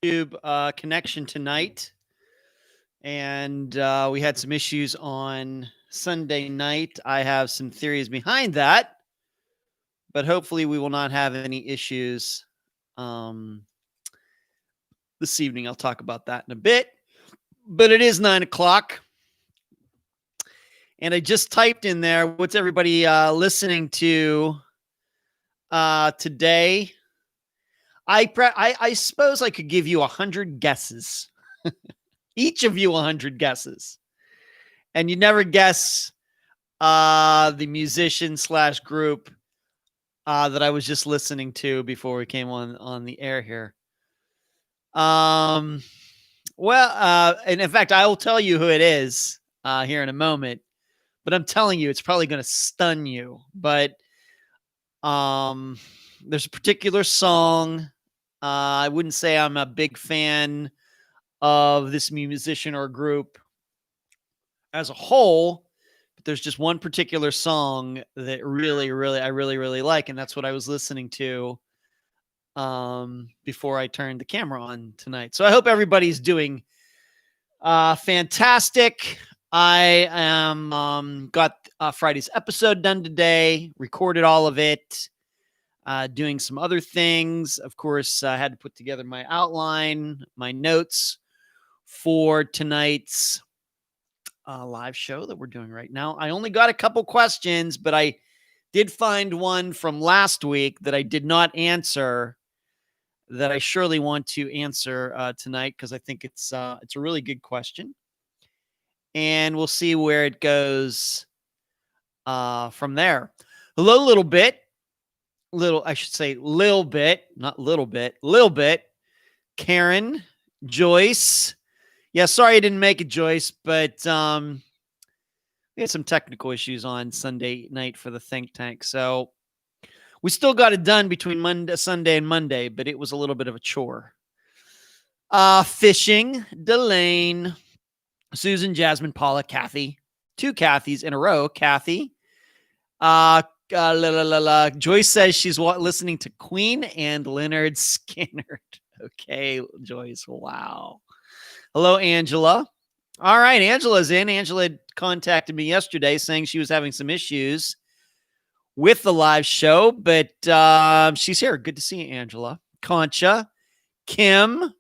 YouTube connection tonight, and we had some issues on Sunday night. I have some theories behind that, but hopefully we will not have any issues this evening. I'll talk about that in a bit, but it is 9 o'clock. And I just typed in there, what's everybody listening to today? I suppose I could give you 100 guesses. Each of you 100 guesses. And you never guess the musician / group that I was just listening to before we came on the air here. And in fact, I will tell you who it is here in a moment. But I'm telling you, it's probably going to stun you. But there's a particular song. I wouldn't say I'm a big fan of this musician or group as a whole, but there's just one particular song that I really like, and that's what I was listening to before I turned the camera on tonight. So I hope everybody's doing fantastic. I am got Friday's episode done today, recorded all of it. Doing some other things. Of course, I had to put together my outline, my notes for tonight's live show that we're doing right now. I only got a couple questions, but I did find one from last week that I did not answer that I surely want to answer tonight because I think it's a really good question. And we'll see where it goes from there. Hello, little bit. Little bit. Karen, Joyce. Yeah, sorry I didn't make it, Joyce, but we had some technical issues on Sunday night for the think tank. So we still got it done between Sunday and Monday, but it was a little bit of a chore. Fishing, Delane, Susan, Jasmine, Paula, Kathy. 2 Kathys in a row. Kathy. Joyce says she's listening to Queen and Leonard Skinner. Okay, Joyce. Wow. Hello, Angela. All right, Angela's in. Angela contacted me yesterday saying she was having some issues with the live show, but she's here. Good to see you, Angela. Concha, Kim,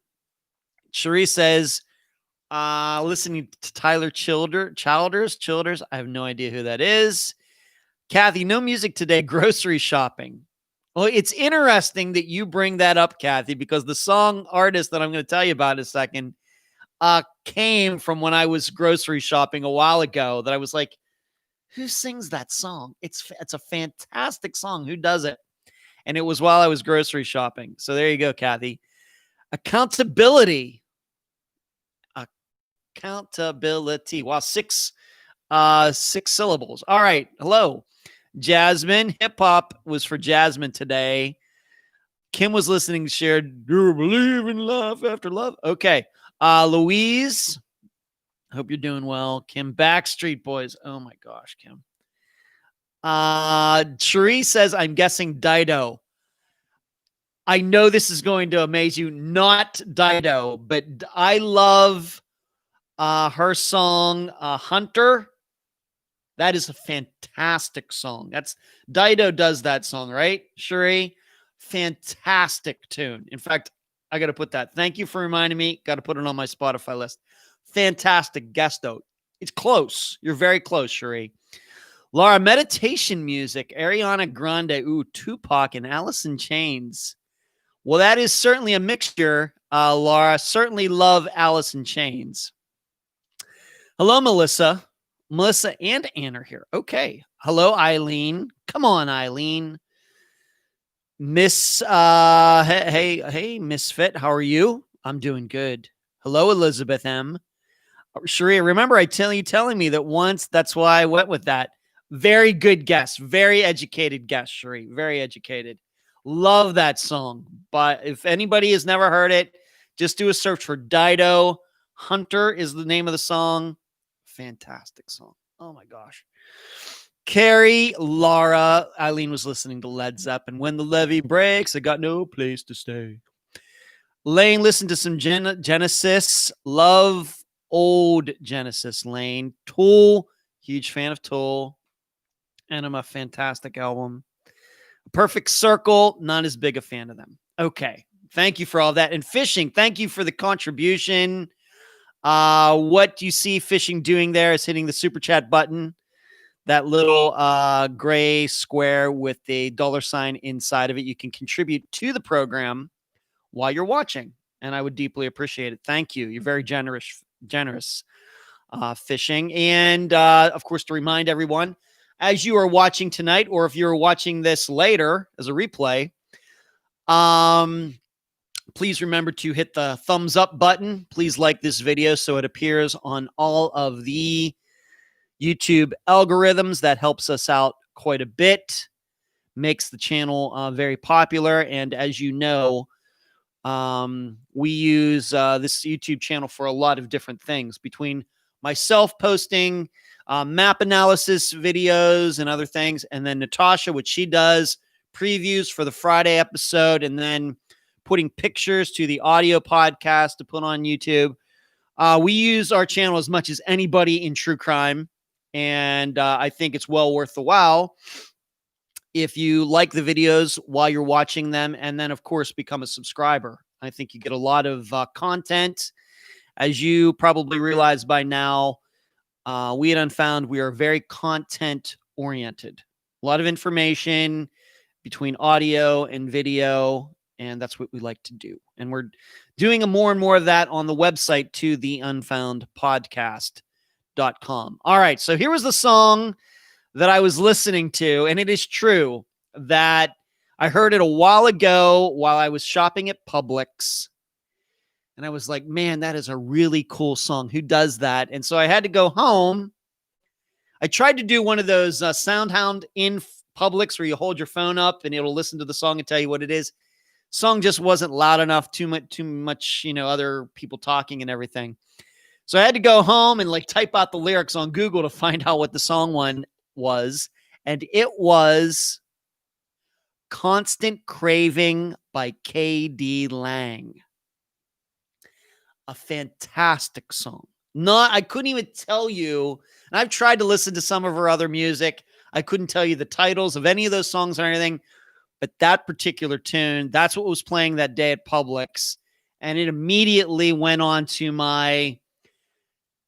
Cherie says, listening to Tyler Childers. I have no idea who that is. Kathy, no music today, grocery shopping. Well, it's interesting that you bring that up, Kathy, because the song artist that I'm going to tell you about in a second came from when I was grocery shopping a while ago that I was like, who sings that song? It's a fantastic song. Who does it? And it was while I was grocery shopping. So there you go, Kathy. Accountability. Wow, 6 syllables. All right. Hello. Jasmine, hip hop was for Jasmine today. Kim was listening, shared, do you believe in love after love? Okay. Louise, hope you're doing well. Kim, Backstreet Boys. Oh my gosh, Kim. Cherie says, I'm guessing Dido. I know this is going to amaze you. Not Dido, but I love her song, Hunter. That is a fantastic song. That's Dido does that song, right, Cherie? Fantastic tune. In fact, I got to put that. Thank you for reminding me. Got to put it on my Spotify list. Fantastic guest though. It's close. You're very close, Cherie. Laura, meditation music. Ariana Grande. Ooh, Tupac and Alice in Chains. Well, that is certainly a mixture, Laura. Certainly love Alice in Chains. Hello, Melissa. Melissa and Ann are here. Okay. Hello, Eileen. Come on, Eileen. Miss, hey, Misfit. How are you? I'm doing good. Hello, Elizabeth M. Sharia, remember telling me that once. That's why I went with that. Very good guess. Very educated guess, Sharia. Very educated. Love that song. But if anybody has never heard it, just do a search for Dido. Hunter is the name of the song. Fantastic song. Oh my gosh. Carrie, Laura, Eileen was listening to Led Zeppelin. When the levee breaks, I got no place to stay. Lane, listen to some Genesis. Love old Genesis, Lane. Tool, huge fan of Tool. Enema, fantastic album. Perfect Circle, not as big a fan of them. Okay. Thank you for all that. And Fishing, thank you for the contribution. What you see Fishing doing there is hitting the super chat button. That little gray square with the $sign inside of it. You can contribute to the program while you're watching, and I would deeply appreciate it. Thank you. You're very generous, Fishing. And of course, to remind everyone, as you are watching tonight, or if you're watching this later as a replay, please remember to hit the thumbs up button. Please like this video so it appears on all of the YouTube algorithms. That helps us out quite a bit, makes the channel very popular. And as you know, we use this YouTube channel for a lot of different things, between myself posting map analysis videos and other things, and then Natasha, which she does previews for the Friday episode, and then putting pictures to the audio podcast to put on YouTube. We use our channel as much as anybody in true crime, and I think it's well worth the while if you like the videos while you're watching them, and then, of course, become a subscriber. I think you get a lot of content. As you probably realize by now, we at Unfound, we are very content-oriented. A lot of information between audio and video, and that's what we like to do. And we're doing more and more of that on the website, to the unfoundpodcast.com. All right, so here was the song that I was listening to, and it is true that I heard it a while ago while I was shopping at Publix, and I was like, man, that is a really cool song. Who does that? And so I had to go home. I tried to do one of those SoundHound in Publix where you hold your phone up and it'll listen to the song and tell you what it is. Song just wasn't loud enough, too much, other people talking and everything. So I had to go home and type out the lyrics on Google to find out what the song was. And it was Constant Craving by K.D. Lang. A fantastic song. I couldn't even tell you, and I've tried to listen to some of her other music. I couldn't tell you the titles of any of those songs or anything, but that particular tune, that's what was playing that day at Publix. And it immediately went on to my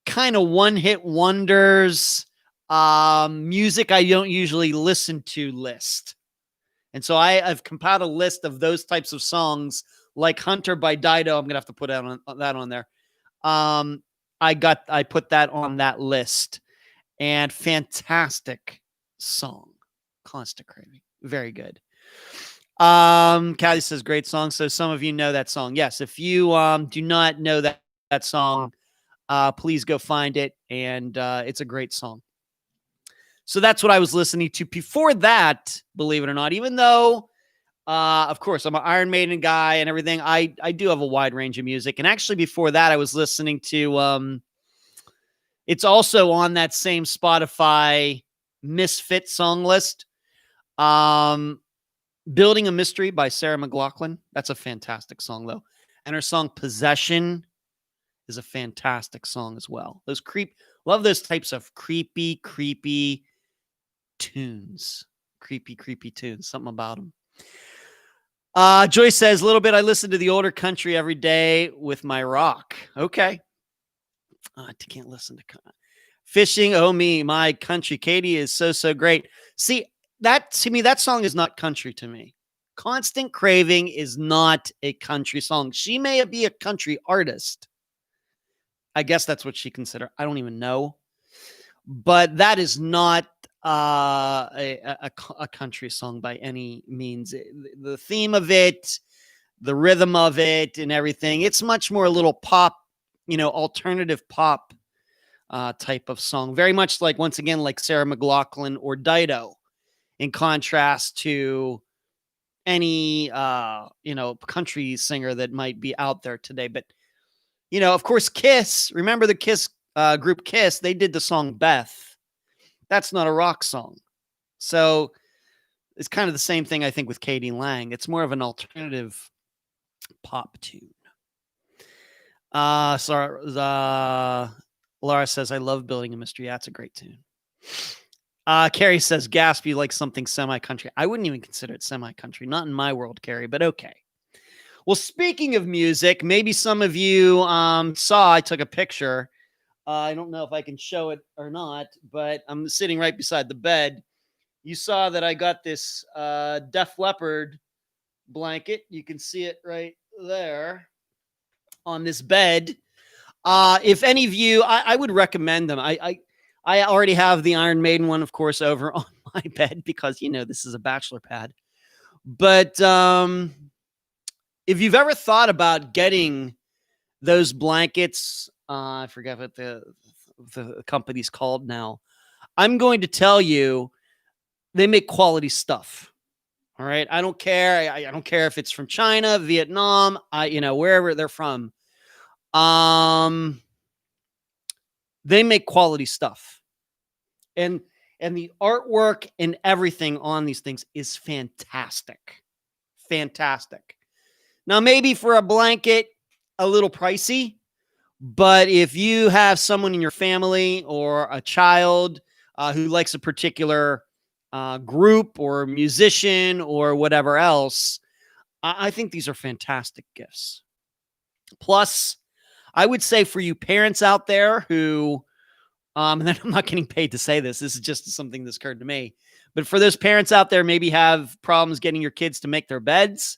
kind of one-hit wonders, music I don't usually listen to list. And so I've compiled a list of those types of songs, like Hunter by Dido. I'm going to have to put that on there. I put that on that list, and fantastic song. Constant Craving. Very good. Callie says, great song. So some of you know that song. Yes. If you do not know that song, please go find it. And it's a great song. So that's what I was listening to before that, believe it or not, even though, of course, I'm an Iron Maiden guy and everything. I do have a wide range of music. And actually before that, I was listening to, it's also on that same Spotify Misfit song list. Building a Mystery by Sarah McLachlan. That's a fantastic song, though. And her song Possession is a fantastic song as well. Love those types of creepy tunes. Creepy tunes. Something about them. Joyce says, a little bit. I listen to the older country every day with my rock. Okay. I can't listen to Fishing. Oh, me, my country. Katie is so great. See, to me, that song is not country to me. Constant Craving is not a country song. She may be a country artist. I guess that's what she considered. I don't even know. But that is not a country song by any means. The theme of it, the rhythm of it, and everything, it's much more a little pop, alternative pop type of song. Very much once again, like Sarah McLachlan or Dido, in contrast to any, country singer that might be out there today. But, of course, Kiss, remember the Kiss group Kiss, they did the song Beth. That's not a rock song. So it's kind of the same thing, I think, with K.D. Lang. It's more of an alternative pop tune. Laura says, I love Building a Mystery. That's a great tune. Carrie says, gasp, you like something semi-country. I wouldn't even consider it semi-country. Not in my world, Carrie, but okay. Well, speaking of music, maybe some of you saw I took a picture. I don't know if I can show it or not, but I'm sitting right beside the bed. You saw that I got this Def Leppard blanket. You can see it right there on this bed. If any of you, I would recommend them. I already have the Iron Maiden one, of course, over on my bed because, this is a bachelor pad. But if you've ever thought about getting those blankets, I forget what the company's called now. I'm going to tell you, they make quality stuff. All right. I don't care. I don't care if it's from China, Vietnam, wherever they're from. They make quality stuff. And the artwork and everything on these things is fantastic. Fantastic. Now, maybe for a blanket, a little pricey, but if you have someone in your family or a child who likes a particular group or musician or whatever else, I think these are fantastic gifts. Plus, I would say for you parents out there who, and I'm not getting paid to say this, this is just something that's occurred to me, but for those parents out there maybe have problems getting your kids to make their beds,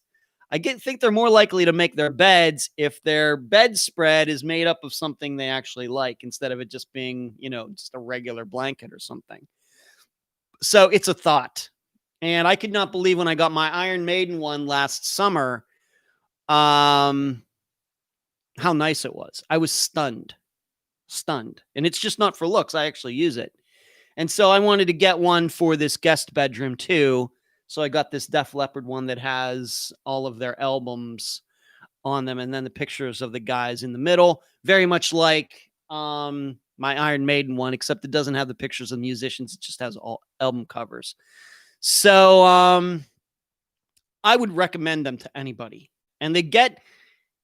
think they're more likely to make their beds if their bedspread is made up of something they actually like instead of it just being, just a regular blanket or something. So it's a thought. And I could not believe when I got my Iron Maiden one last summer, how nice it was. I was stunned. And it's just not for looks. I actually use it. And so I wanted to get one for this guest bedroom too. So I got this Def Leppard one that has all of their albums on them. And then the pictures of the guys in the middle, very much like my Iron Maiden one, except it doesn't have the pictures of musicians. It just has all album covers. So I would recommend them to anybody. And they get,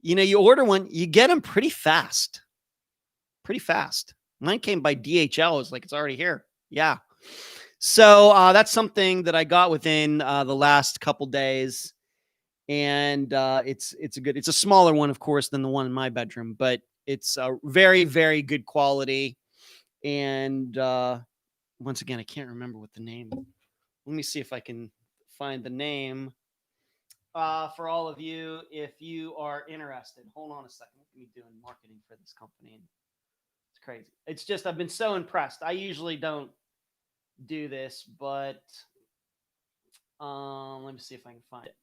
you order one, you get them pretty fast. Mine came by DHL. It's like, it's already here. Yeah. So that's something that I got within the last couple days. And it's a smaller one, of course, than the one in my bedroom, but it's a very, very good quality. And once again, I can't remember what the name. Let me see if I can find the name for all of you if you are interested. Hold on a second. What are we doing marketing for this company? It's crazy. It's just I've been so impressed. I usually don't do this, but let me see if I can find it.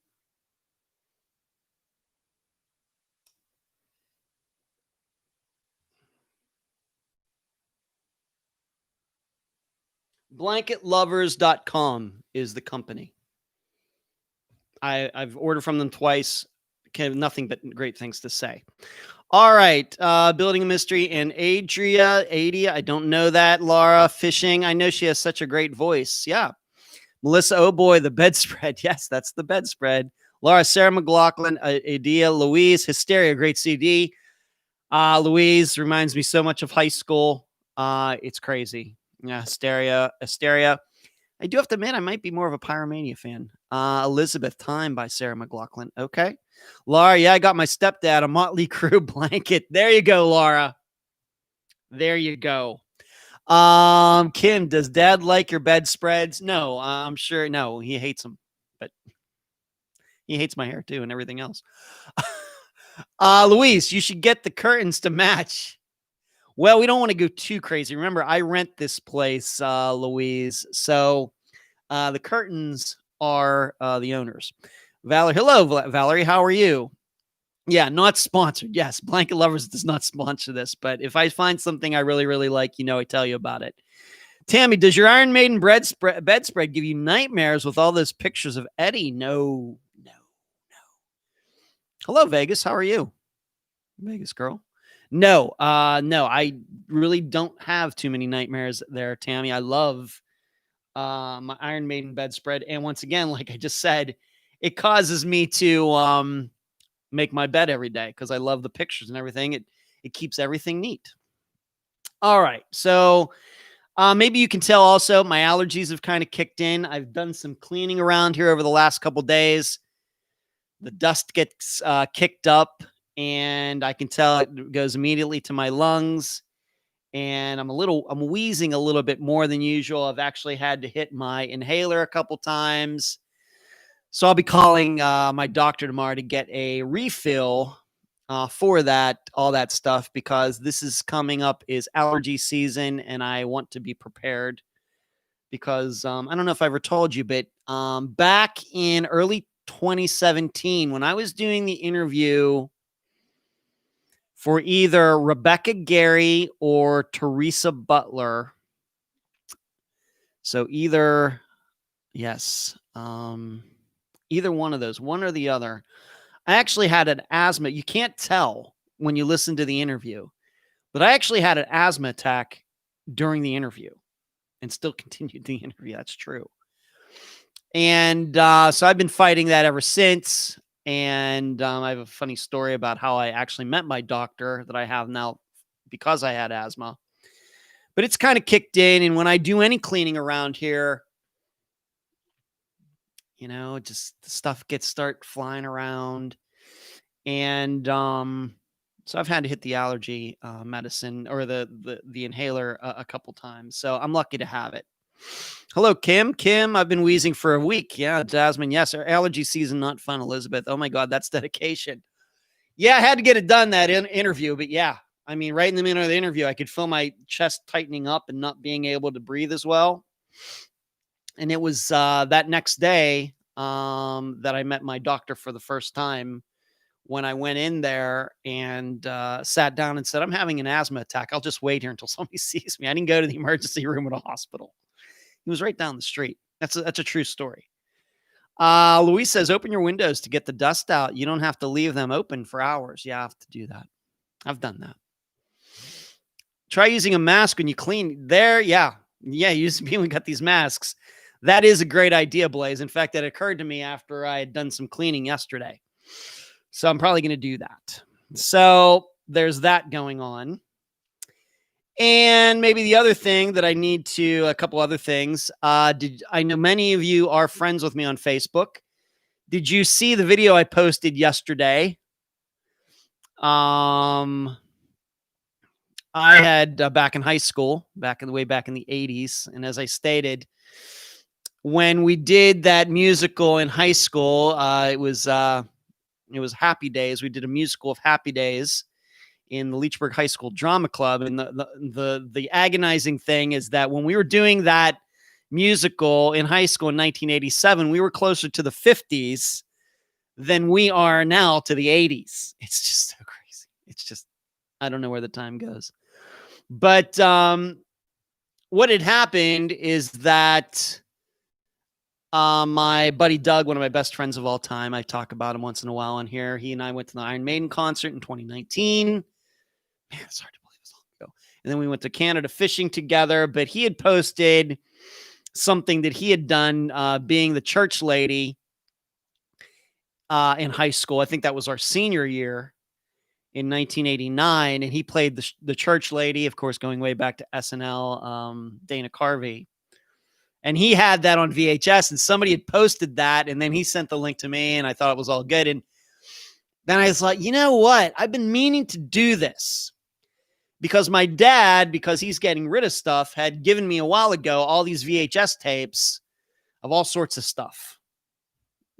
Blanketlovers.com is the company. I've ordered from them twice. Nothing but great things to say. All right. Building a Mystery and Adia, I don't know that. Laura Fishing. I know she has such a great voice. Yeah. Melissa, oh boy, the bedspread. Yes, that's the bedspread. Laura, Sarah McLaughlin, Adia, Louise, Hysteria, great CD. Louise reminds me so much of high school. It's crazy. Yeah, Hysteria. I do have to admit, I might be more of a Pyromania fan. Elizabeth, Time by Sarah McLaughlin. Okay. Laura, yeah, I got my stepdad a Motley Crue blanket. There you go, Laura. There you go. Kim, does dad like your bedspreads? No, I'm sure. No, he hates them, but he hates my hair too and everything else. Louise, you should get the curtains to match. Well, we don't want to go too crazy. Remember, I rent this place, Louise. So the curtains are the owners. Valerie, hello, Valerie. How are you? Yeah, not sponsored. Yes, Blanket Lovers does not sponsor this, but if I find something I really, really like, I tell you about it. Tammy, does your Iron Maiden bedspread give you nightmares with all those pictures of Eddie? No. Hello, Vegas. How are you? Vegas girl. No, I really don't have too many nightmares there, Tammy. I love my Iron Maiden bedspread. And once again, like I just said, it causes me to, make my bed every day because I love the pictures and everything. It keeps everything neat. All right. So maybe you can tell also my allergies have kind of kicked in. I've done some cleaning around here over the last couple days. The dust gets kicked up, and I can tell it goes immediately to my lungs. And I'm wheezing a little bit more than usual. I've actually had to hit my inhaler a couple times. So I'll be calling my doctor tomorrow to get a refill for that, all that stuff, because this is coming up is allergy season, and I want to be prepared because I don't know if I ever told you, but back in early 2017, when I was doing the interview for either Rebecca Gary or Teresa Butler. So either one of those, one or the other. I actually had an asthma. You can't tell when you listen to the interview, but I actually had an asthma attack during the interview and still continued the interview. That's true. And so I've been fighting that ever since. And I have a funny story about how I actually met my doctor that I have now because I had asthma. But it's kind of kicked in. And when I do any cleaning around here, just the stuff start flying around. And so I've had to hit the allergy medicine or the inhaler a couple times. So I'm lucky to have it. Hello, Kim. Kim, I've been wheezing for a week. Yeah, Jasmine. Yes, our allergy season, not fun, Elizabeth. Oh my God, that's dedication. Yeah, I had to get it done, that interview. But yeah, I mean, right in the middle of the interview, I could feel my chest tightening up and not being able to breathe as well. And it was that next day that I met my doctor for the first time when I went in there and sat down and said, I'm having an asthma attack. I'll just wait here until somebody sees me. I didn't go to the emergency room at a hospital. He was right down the street. That's a true story. Louise says, open your windows to get the dust out. You don't have to leave them open for hours. Yeah, I have to do that. I've done that. Try using a mask when you clean there. Yeah. We got these masks. That is a great idea, Blaze. In fact, that occurred to me after I had done some cleaning yesterday. So I'm probably going to do that. So there's that going on. And maybe the other thing that I need to, a couple other things. I know many of you are friends with me on Facebook. Did you see the video I posted yesterday? I had back in high school, way back in the 80s. And as I stated, when we did that musical in high school, it was Happy Days. We did a musical of Happy Days in the Leechburg High School Drama Club. And the agonizing thing is that when we were doing that musical in high school in 1987, we were closer to the 50s than we are now to the 80s. It's just so crazy. It's just, I don't know where the time goes. But what had happened is that my buddy Doug, one of my best friends of all time, I talk about him once in a while on here. He and I went to the Iron Maiden concert in 2019. Man, it's hard to believe it was long ago. And then we went to Canada fishing together. But he had posted something that he had done being the church lady in high school. I think that was our senior year in 1989. And he played the church lady, of course, going way back to SNL, Dana Carvey. And he had that on VHS, and somebody had posted that, and then he sent the link to me, and I thought it was all good. And then I was like, you know what? I've been meaning to do this because my dad, because he's getting rid of stuff, had given me a while ago all these VHS tapes of all sorts of stuff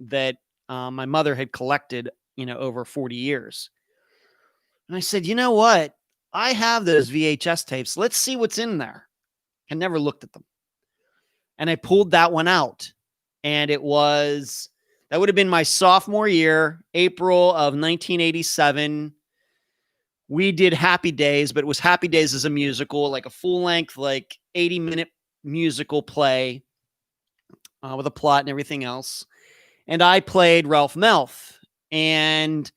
that my mother had collected, over 40 years. And I said, you know what? I have those VHS tapes. Let's see what's in there. I never looked at them. And I pulled that one out. And that would have been my sophomore year, April of 1987. We did Happy Days, but it was Happy Days as a musical, like a full-length, 80-minute musical play with a plot and everything else. And I played Ralph Melf. And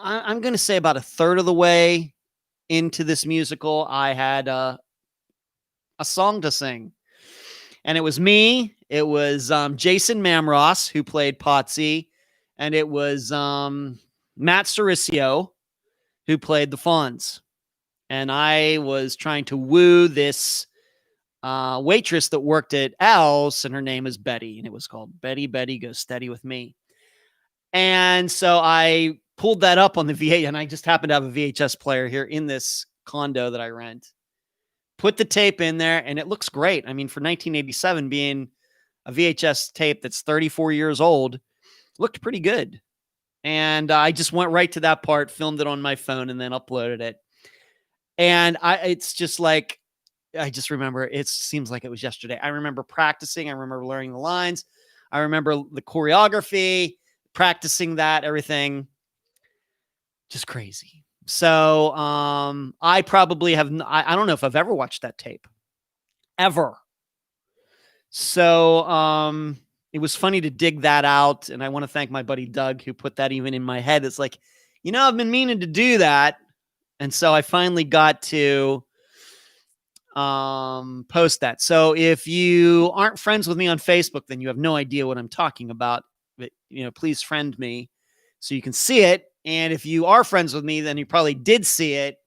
I'm going to say about a third of the way into this musical, I had a song to sing. And it was me. It was Jason Mamross, who played Potsy. And it was, Matt Cericio, who played the Fonz. And I was trying to woo this waitress that worked at Al's, and her name is Betty. And it was called Betty, Betty, Go Steady With Me. And so I pulled that up on the VHS, and I just happened to have a VHS player here in this condo that I rent. Put the tape in there, and it looks great. I mean, for 1987 being a VHS tape that's 34 years old, looked pretty good. And I just went right to that part, filmed it on my phone, and then uploaded it. And it's just like, I just remember, it seems like it was yesterday. I remember practicing. I remember learning the lines. I remember the choreography, practicing that, everything. Just crazy. So I probably have, I don't know if I've ever watched that tape. Ever. So it was funny to dig that out. And I want to thank my buddy Doug, who put that even in my head. It's like, I've been meaning to do that. And so I finally got to post that. So if you aren't friends with me on Facebook, then you have no idea what I'm talking about. But, please friend me so you can see it. And if you are friends with me, then you probably did see it.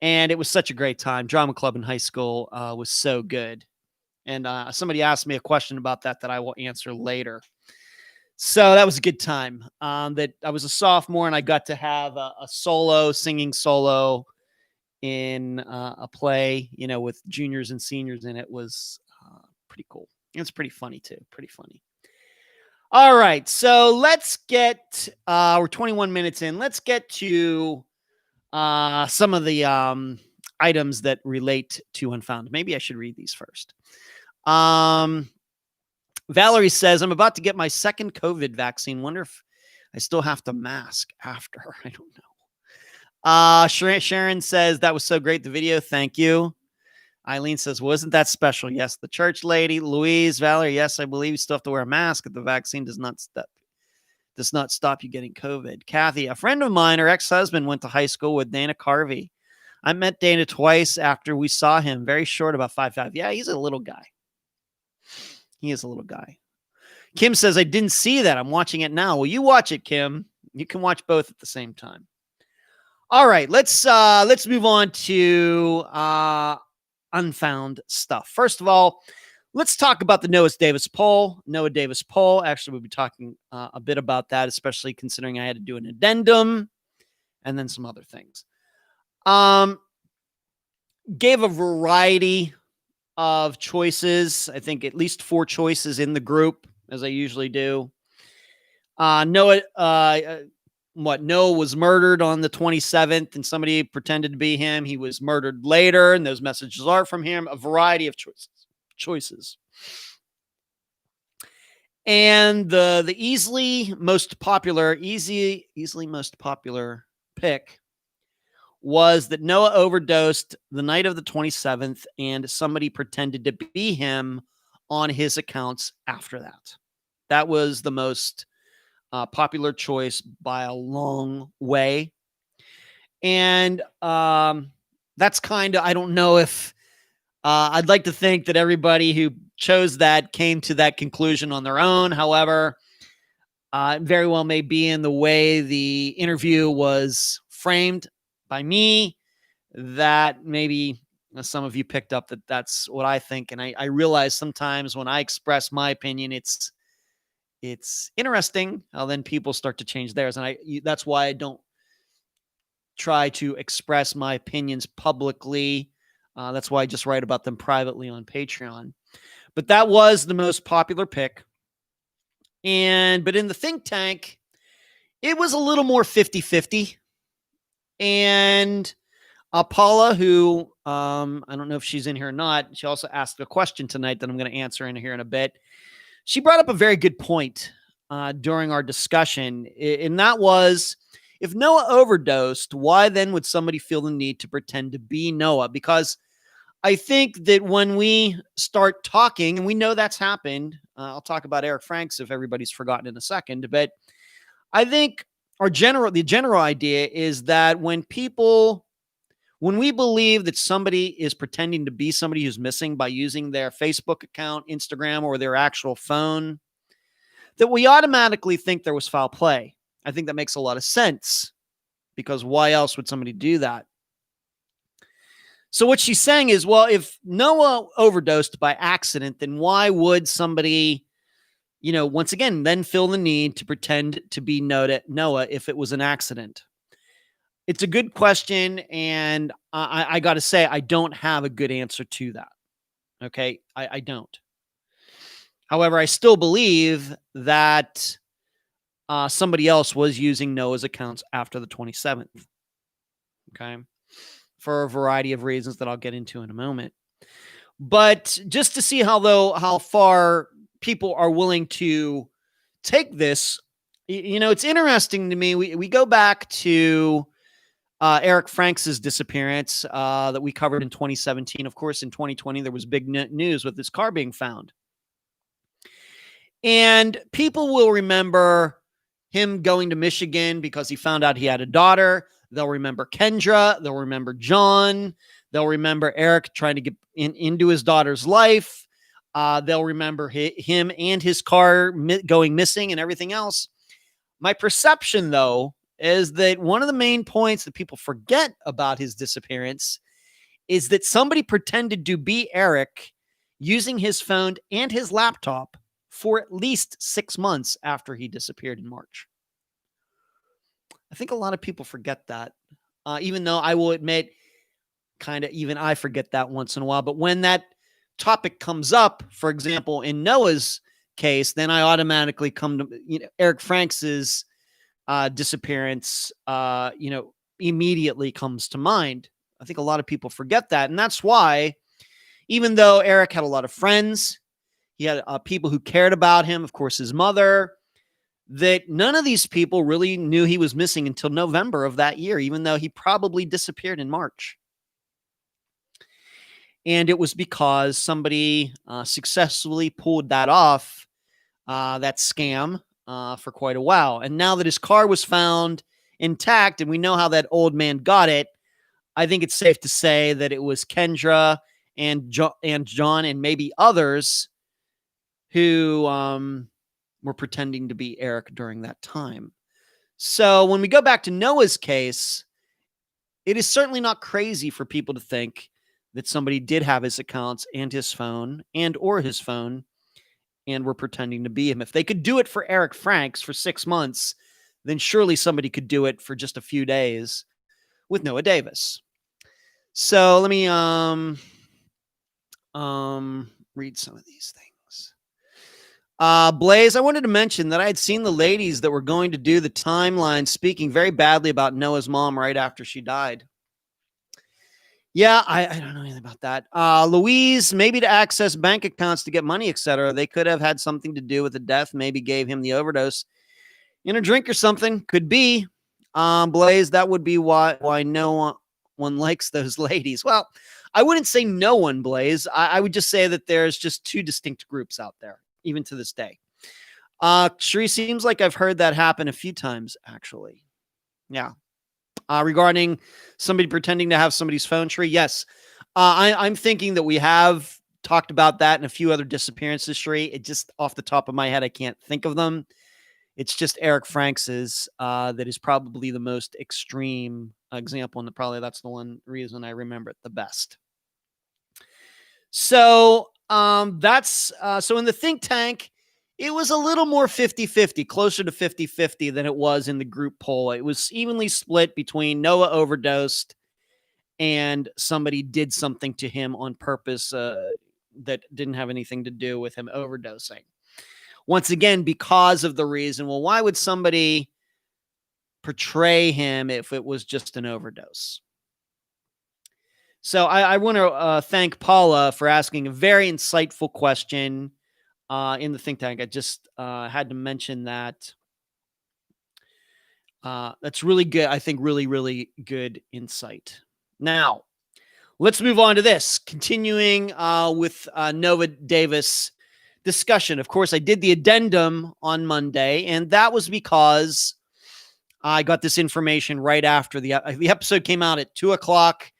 And it was such a great time. Drama club in high school was so good. And somebody asked me a question about that I will answer later. So that was a good time. That I was a sophomore, and I got to have a singing solo in a play, with juniors and seniors in it. Was pretty cool. It's pretty funny too. Pretty funny. All right. So let's get, we're 21 minutes in. Let's get to some of the items that relate to Unfound. Maybe I should read these first. Valerie says, I'm about to get my second COVID vaccine. Wonder if I still have to mask after. I don't know. Sharon says, that was so great, the video. Thank you. Eileen says, wasn't that special? Yes. The church lady. Louise, Valerie, yes, I believe you still have to wear a mask if the vaccine does not stop you getting COVID. Kathy, a friend of mine, her ex-husband, went to high school with Dana Carvey. I met Dana twice after we saw him. Very short, about 5'5". Yeah, he's a little guy. He is a little guy. Kim says, I didn't see that. I'm watching it now. Well, you watch it, Kim. You can watch both at the same time. All right, let's move on to Unfound stuff. First of all, let's talk about the Noah Davis poll. Noah Davis poll. Actually, we'll be talking a bit about that, especially considering I had to do an addendum and then some other things. Gave a variety of choices. I think at least 4 choices in the group, as I usually do. Noah was murdered on the 27th, and somebody pretended to be him. He was murdered later, and those messages are from him. A variety of choices. And the easily most popular pick was that Noah overdosed the night of the 27th, and somebody pretended to be him on his accounts after that. That was the most popular choice by a long way. And that's kind of, I don't know if I'd like to think that everybody who chose that came to that conclusion on their own. However, it very well may be in the way the interview was framed by me that maybe some of you picked up that that's what I think. And I realize sometimes when I express my opinion, it's interesting how then people start to change theirs. And that's why I don't try to express my opinions publicly. That's why I just write about them privately on Patreon. But that was the most popular pick. But in the think tank, it was a little more 50-50. And Paula, who I don't know if she's in here or not, she also asked a question tonight that I'm going to answer in here in a bit. She brought up a very good point during our discussion, and that was, if Noah overdosed, why then would somebody feel the need to pretend to be Noah? Because I think that when we start talking, and we know that's happened, I'll talk about Eric Franks if everybody's forgotten in a second, but I think the general idea is that when we believe that somebody is pretending to be somebody who's missing by using their Facebook account, Instagram, or their actual phone, that we automatically think there was foul play. I think that makes a lot of sense, because why else would somebody do that? So what she's saying is, well, if Noah overdosed by accident, then why would somebody, once again, then feel the need to pretend to be Noah if it was an accident? It's a good question, and I got to say, I don't have a good answer to that. Okay, I don't. However, I still believe that somebody else was using Noah's accounts after the 27th. Okay, for a variety of reasons that I'll get into in a moment. But just to see how far people are willing to take this, it's interesting to me. We go back to Eric Franks' disappearance that we covered in 2017. Of course, in 2020, there was big news with his car being found. And people will remember him going to Michigan because he found out he had a daughter. They'll remember Kendra. They'll remember John. They'll remember Eric trying to get into his daughter's life. They'll remember him and his car going missing and everything else. My perception, though, is that one of the main points that people forget about his disappearance is that somebody pretended to be Eric using his phone and his laptop for at least 6 months after he disappeared in March. I think a lot of people forget that, even though I will admit, even I forget that once in a while. But when that topic comes up, for example, in Noah's case, then I automatically come to Eric Franks's disappearance, immediately comes to mind. I think a lot of people forget that. And that's why, even though Eric had a lot of friends, he had people who cared about him, of course, his mother, that none of these people really knew he was missing until November of that year, even though he probably disappeared in March. And it was because somebody successfully pulled that off, that scam, for quite a while. And now that his car was found intact and we know how that old man got it, I think it's safe to say that it was Kendra and John and maybe others who were pretending to be Eric during that time. So when we go back to Noah's case, it is certainly not crazy for people to think that somebody did have his accounts and his phone and were pretending to be him. If they could do it for Eric Franks for 6 months, then surely somebody could do it for just a few days with Noah Davis. So let me read some of these things. Blaze, I wanted to mention that I had seen the ladies that were going to do the timeline speaking very badly about Noah's mom right after she died. Yeah, I don't know anything about that. Louise, maybe to access bank accounts to get money, etc. They could have had something to do with the death, maybe gave him the overdose in a drink or something. Could be. Blaze, that would be why no one likes those ladies. Well, I wouldn't say no one, Blaze. I would just say that there's just two distinct groups out there, even to this day. Sheree, seems like I've heard that happen a few times, actually. Yeah. Regarding somebody pretending to have somebody's phone tree, yes. I'm thinking that we have talked about that in a few other disappearances, Sheree. It just off the top of my head, I can't think of them. It's just Eric Franks's that is probably the most extreme example, and probably that's the one reason I remember it the best. So that's so in the think tank, it was a little more 50-50, closer to 50-50 than it was in the group poll. It was evenly split between Noah overdosed and somebody did something to him on purpose that didn't have anything to do with him overdosing. Once again, because of the reason, well, why would somebody portray him if it was just an overdose? So I want to thank Paula for asking a very insightful question in the think tank. I just had to mention that. That's really good. I think really, really good insight. Now, let's move on to this. Continuing with Noah Davis discussion. Of course, I did the addendum on Monday, and that was because I got this information right after the episode came out at 2:00.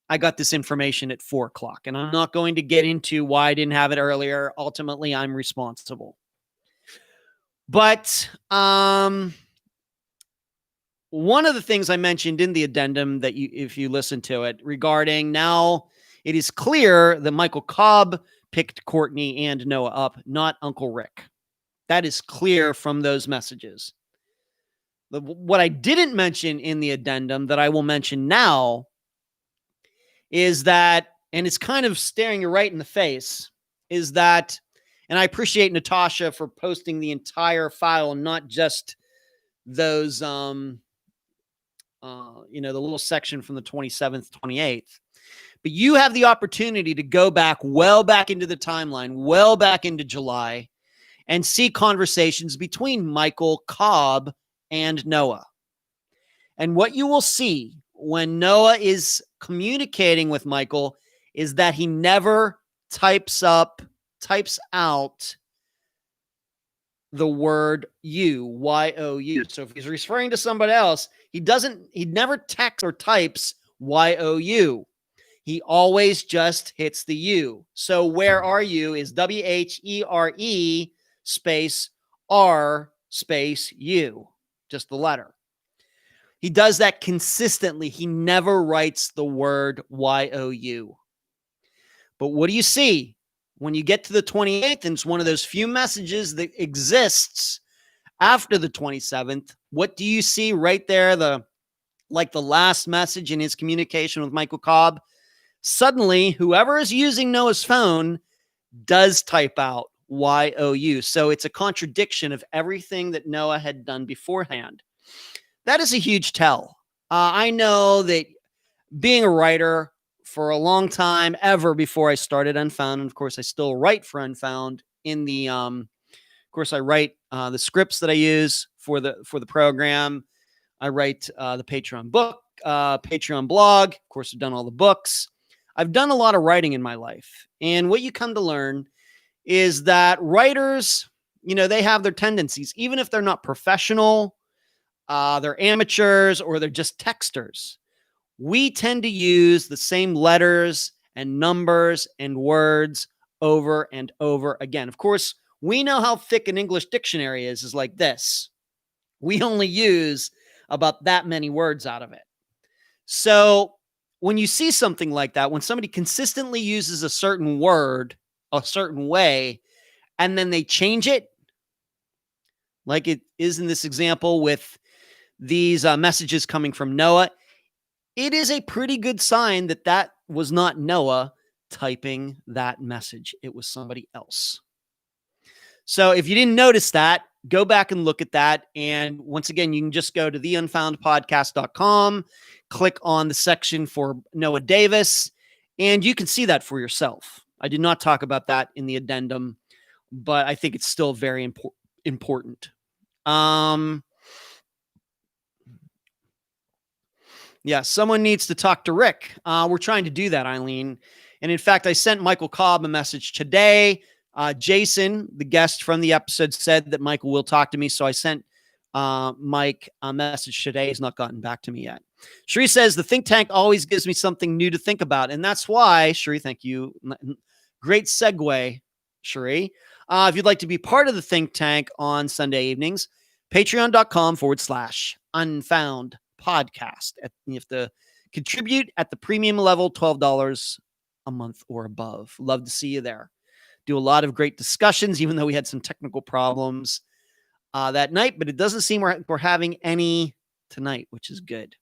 I got this information at 4:00, and I'm not going to get into why I didn't have it earlier. Ultimately, I'm responsible. But one of the things I mentioned in the addendum that if you listen to it, regarding now it is clear that Michael Cobb picked Courtney and Noah up, not Uncle Rick. That is clear from those messages. What I didn't mention in the addendum that I will mention now is that, and it's kind of staring you right in the face, is that, and I appreciate Natasha for posting the entire file, not just those, the little section from the 27th, 28th. But you have the opportunity to go back, well back into the timeline, well back into July, and see conversations between Michael Cobb and Noah. And what you will see when Noah is communicating with Michael is that he never types out the word you, Y-O-U. So if he's referring to somebody else, he never texts or types Y-O-U. He always just hits the U. So where are you is W-H-E-R-E space R space U, just the letter. He does that consistently. He never writes the word Y-O-U. But what do you see? When you get to the 28th, and it's one of those few messages that exists after the 27th, what do you see right there? The last message in his communication with Michael Cobb. Suddenly, whoever is using Noah's phone does type out Y-O-U. So it's a contradiction of everything that Noah had done beforehand. That is a huge tell. I know that being a writer for a long time, ever before I started Unfound, and of course I still write for Unfound in the, of course I write the scripts that I use for the program. I write the Patreon book, Patreon blog. Of course, I've done all the books. I've done a lot of writing in my life. And what you come to learn is that writers, they have their tendencies, even if they're not professional, they're amateurs, or they're just texters. We tend to use the same letters and numbers and words over and over again. Of course, we know how thick an English dictionary is like this. We only use about that many words out of it. So when you see something like that, when somebody consistently uses a certain word a certain way, and then they change it, like it is in this example with these messages coming from Noah, it is a pretty good sign that that was not Noah typing that message. It was somebody else. So if you didn't notice that, go back and look at that. And once again, you can just go to theunfoundpodcast.com, click on the section for Noah Davis, and you can see that for yourself. I did not talk about that in the addendum, but I think it's still very important. Yeah, someone needs to talk to Rick. We're trying to do that, Eileen. And in fact, I sent Michael Cobb a message today. Jason, the guest from the episode, said that Michael will talk to me. So I sent Mike a message today. He's not gotten back to me yet. Sheree says, the think tank always gives me something new to think about. And that's why, Sheree, thank you. Great segue, Sheree. If you'd like to be part of the think tank on Sunday evenings, patreon.com/Unfound Podcast. You have to contribute at the premium level, $12 a month or above. Love to see you there. Do a lot of great discussions, even though we had some technical problems that night, but it doesn't seem we're having any tonight, which is good.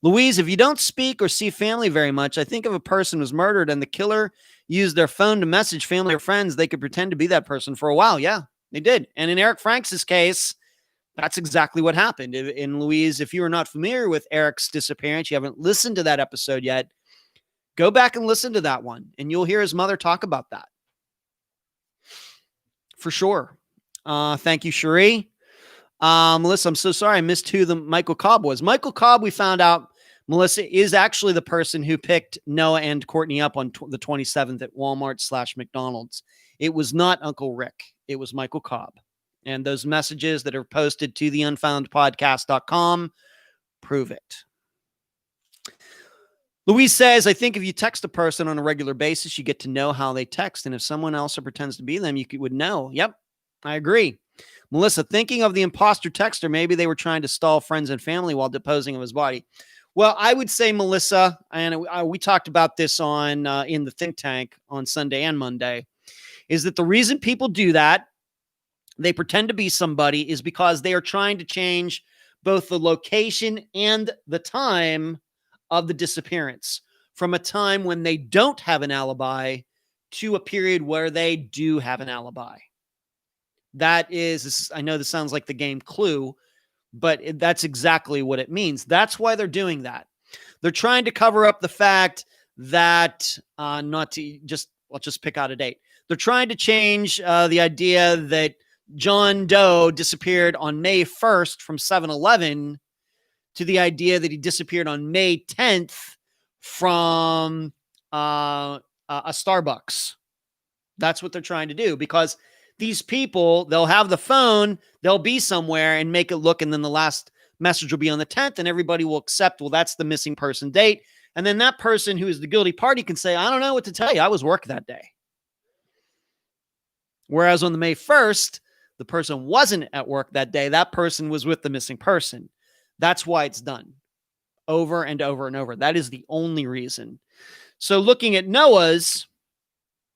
Louise, if you don't speak or see family very much, I think if a person was murdered and the killer used their phone to message family or friends, they could pretend to be that person for a while. Yeah, they did. And in Eric Franks' case, that's exactly what happened. In Louise, if you are not familiar with Eric's disappearance, you haven't listened to that episode yet, go back and listen to that one, and you'll hear his mother talk about that. For sure. Thank you, Cherie. Melissa, I'm so sorry I missed who the Michael Cobb was. Michael Cobb, we found out, Melissa, is actually the person who picked Noah and Courtney up on the 27th at Walmart/McDonald's. It was not Uncle Rick. It was Michael Cobb. And those messages that are posted to the unfoundpodcast.com prove it. Louise says, I think if you text a person on a regular basis, you get to know how they text. And if someone else pretends to be them, you would know. Yep, I agree. Melissa, thinking of the imposter texter, maybe they were trying to stall friends and family while disposing of his body. Well, I would say, Melissa, and we talked about this on in the think tank on Sunday and Monday, is that the reason people do that, they pretend to be somebody, is because they are trying to change both the location and the time of the disappearance from a time when they don't have an alibi to a period where they do have an alibi. That is, I know this sounds like the game Clue, but that's exactly what it means. That's why they're doing that. They're trying to cover up the fact that, let's just pick out a date. They're trying to change the idea that John Doe disappeared on May 1st from 7-Eleven to the idea that he disappeared on May 10th from a Starbucks. That's what they're trying to do, because these people, they'll have the phone, they'll be somewhere and make it look, and then the last message will be on the 10th, and everybody will accept, well, that's the missing person date. And then that person who is the guilty party can say, I don't know what to tell you. I was work that day. Whereas on the May 1st, the person wasn't at work that day. That person was with the missing person. That's why it's done over and over and over. That is the only reason. So looking at Noah's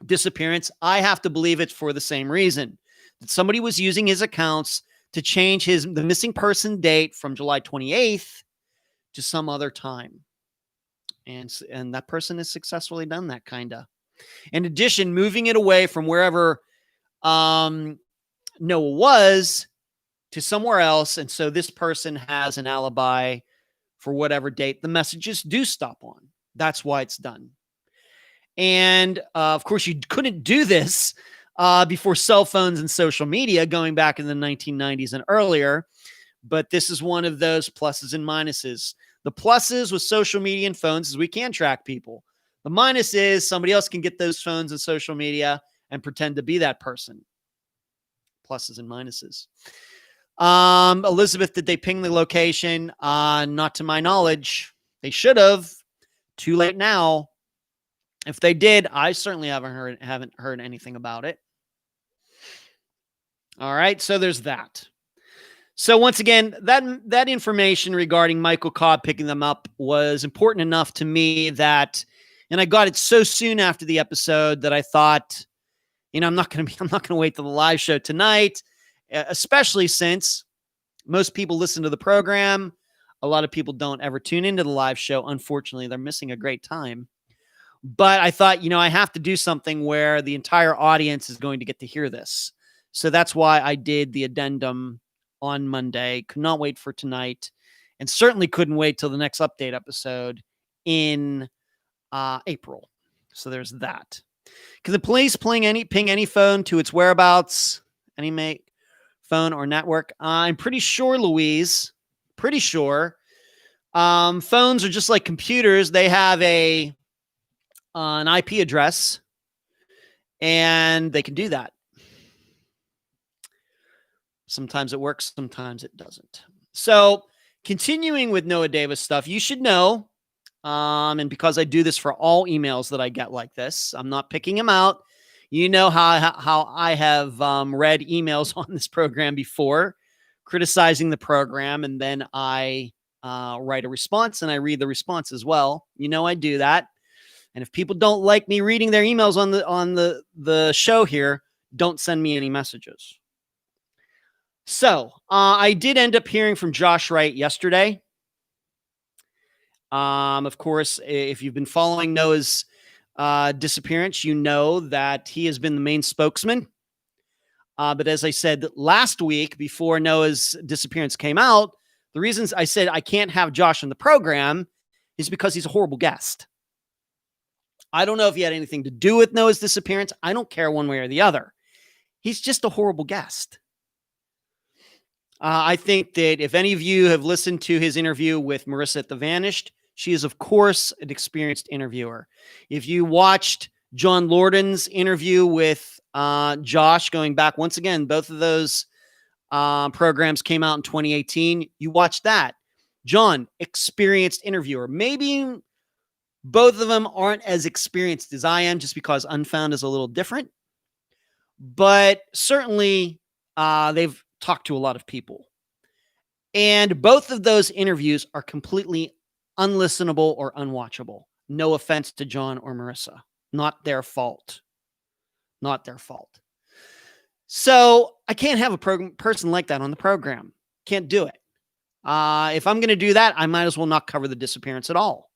disappearance, I have to believe it's for the same reason, that somebody was using his accounts to change the missing person date from July 28th to some other time. And that person has successfully done that, kind of. In addition, moving it away from wherever Noah was to somewhere else. And so this person has an alibi for whatever date the messages do stop on. That's why it's done. And of course, you couldn't do this before cell phones and social media going back in the 1990s and earlier. But this is one of those pluses and minuses. The pluses with social media and phones is we can track people. The minus is somebody else can get those phones and social media and pretend to be that person. Pluses and minuses. Elizabeth, did they ping the location? Not to my knowledge. They should have. Too late now. If they did, I certainly haven't heard anything about it. All right, so there's that. So once again, that information regarding Michael Cobb picking them up was important enough to me that, and I got it so soon after the episode that I thought, I'm not going to wait till the live show tonight, especially since most people listen to the program. A lot of people don't ever tune into the live show. Unfortunately, they're missing a great time. But I thought, I have to do something where the entire audience is going to get to hear this. So that's why I did the addendum on Monday. Could not wait for tonight, and certainly couldn't wait till the next update episode in April. So there's that. Can the police ping any phone to its whereabouts, any make, phone, or network? I'm pretty sure, Louise. Pretty sure. Phones are just like computers. They have an IP address, and they can do that. Sometimes it works, sometimes it doesn't. So continuing with Noah Davis stuff, you should know, and because I do this for all emails that I get like this, I'm not picking them out. You know how I have read emails on this program before, criticizing the program, and then I write a response, and I read the response as well. I do that. And if people don't like me reading their emails on the show here, don't send me any messages. So I did end up hearing from Josh Wright yesterday. Of course, if you've been following Noah's disappearance, you know that he has been the main spokesman. But as I said last week, before Noah's disappearance came out, the reasons I said I can't have Josh on the program is because he's a horrible guest. I don't know if he had anything to do with Noah's disappearance. I don't care one way or the other. He's just a horrible guest. I think that if any of you have listened to his interview with Marissa at The Vanished, she is, of course, an experienced interviewer. If you watched John Lorden's interview with Josh, going back once again, both of those programs came out in 2018. You watched that. John, experienced interviewer. Maybe both of them aren't as experienced as I am, just because Unfound is a little different. But certainly They've talked to a lot of people. And both of those interviews are completely unlistenable or unwatchable. No offense to John or Marissa. Not their fault. Not their fault. So I can't have a person like that on the program. Can't do it. If I'm going to do that, I might as well not cover the disappearance at all.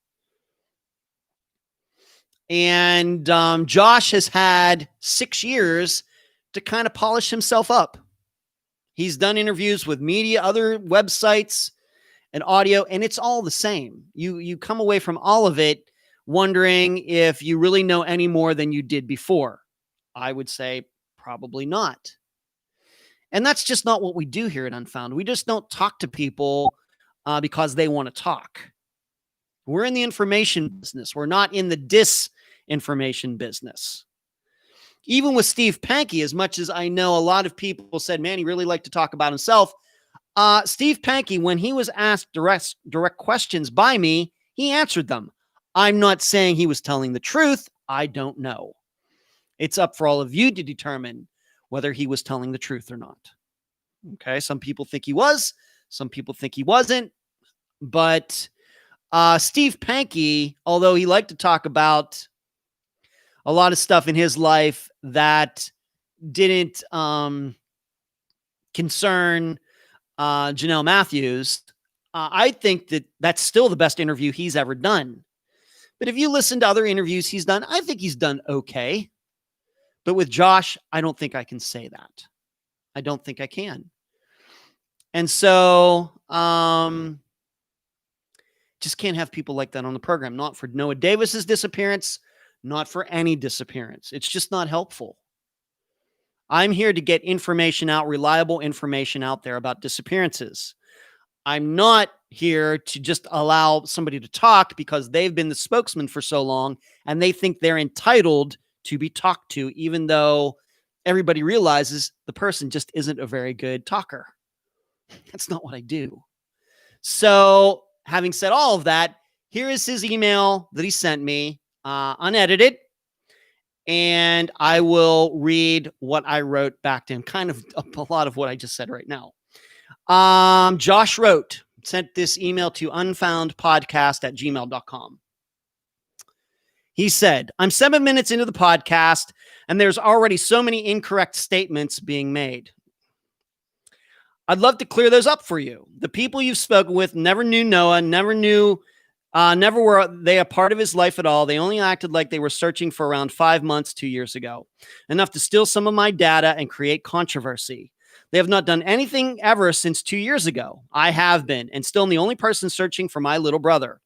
And Josh has had 6 years to kind of polish himself up. He's done interviews with media, other websites, and audio, and it's all the same. You come away from all of it wondering if you really know any more than you did before. I would say probably not. And that's just not what we do here at Unfound. We just don't talk to people because they want to talk. We're in the information business. We're not in the disinformation business. Even with Steve Pankey, as much as I know a lot of people said, man, he really liked to talk about himself. Steve Pankey, when he was asked direct questions by me, he answered them. I'm not saying he was telling the truth. I don't know. It's up for all of you to determine whether he was telling the truth or not. Okay, some people think he was. Some people think he wasn't. But Steve Pankey, although he liked to talk about a lot of stuff in his life that didn't concern Janelle Matthews, I think that that's still the best interview he's ever done. But if you listen to other interviews he's done, I think he's done okay. But with Josh, I don't think I can say that. I don't think I can. And so just can't have people like that on the program. Not for Noah Davis's disappearance, not for any disappearance. It's just not helpful. I'm here to get information out, reliable information out there about disappearances. I'm not here to just allow somebody to talk because they've been the spokesman for so long and they think they're entitled to be talked to, even though everybody realizes the person just isn't a very good talker. That's not what I do. So having said all of that, here is his email that he sent me, unedited. And I will read what I wrote back to him, kind of a lot of what I just said right now. Josh sent this email to unfoundpodcast@gmail.com. He said, I'm 7 minutes into the podcast, and there's already so many incorrect statements being made. I'd love to clear those up for you. The people you've spoken with never knew Noah, never were they a part of his life at all. They only acted like they were searching for around 5 months, 2 years ago. Enough to steal some of my data and create controversy. They have not done anything ever since 2 years ago. I have been, and still am the only person searching for my little brother.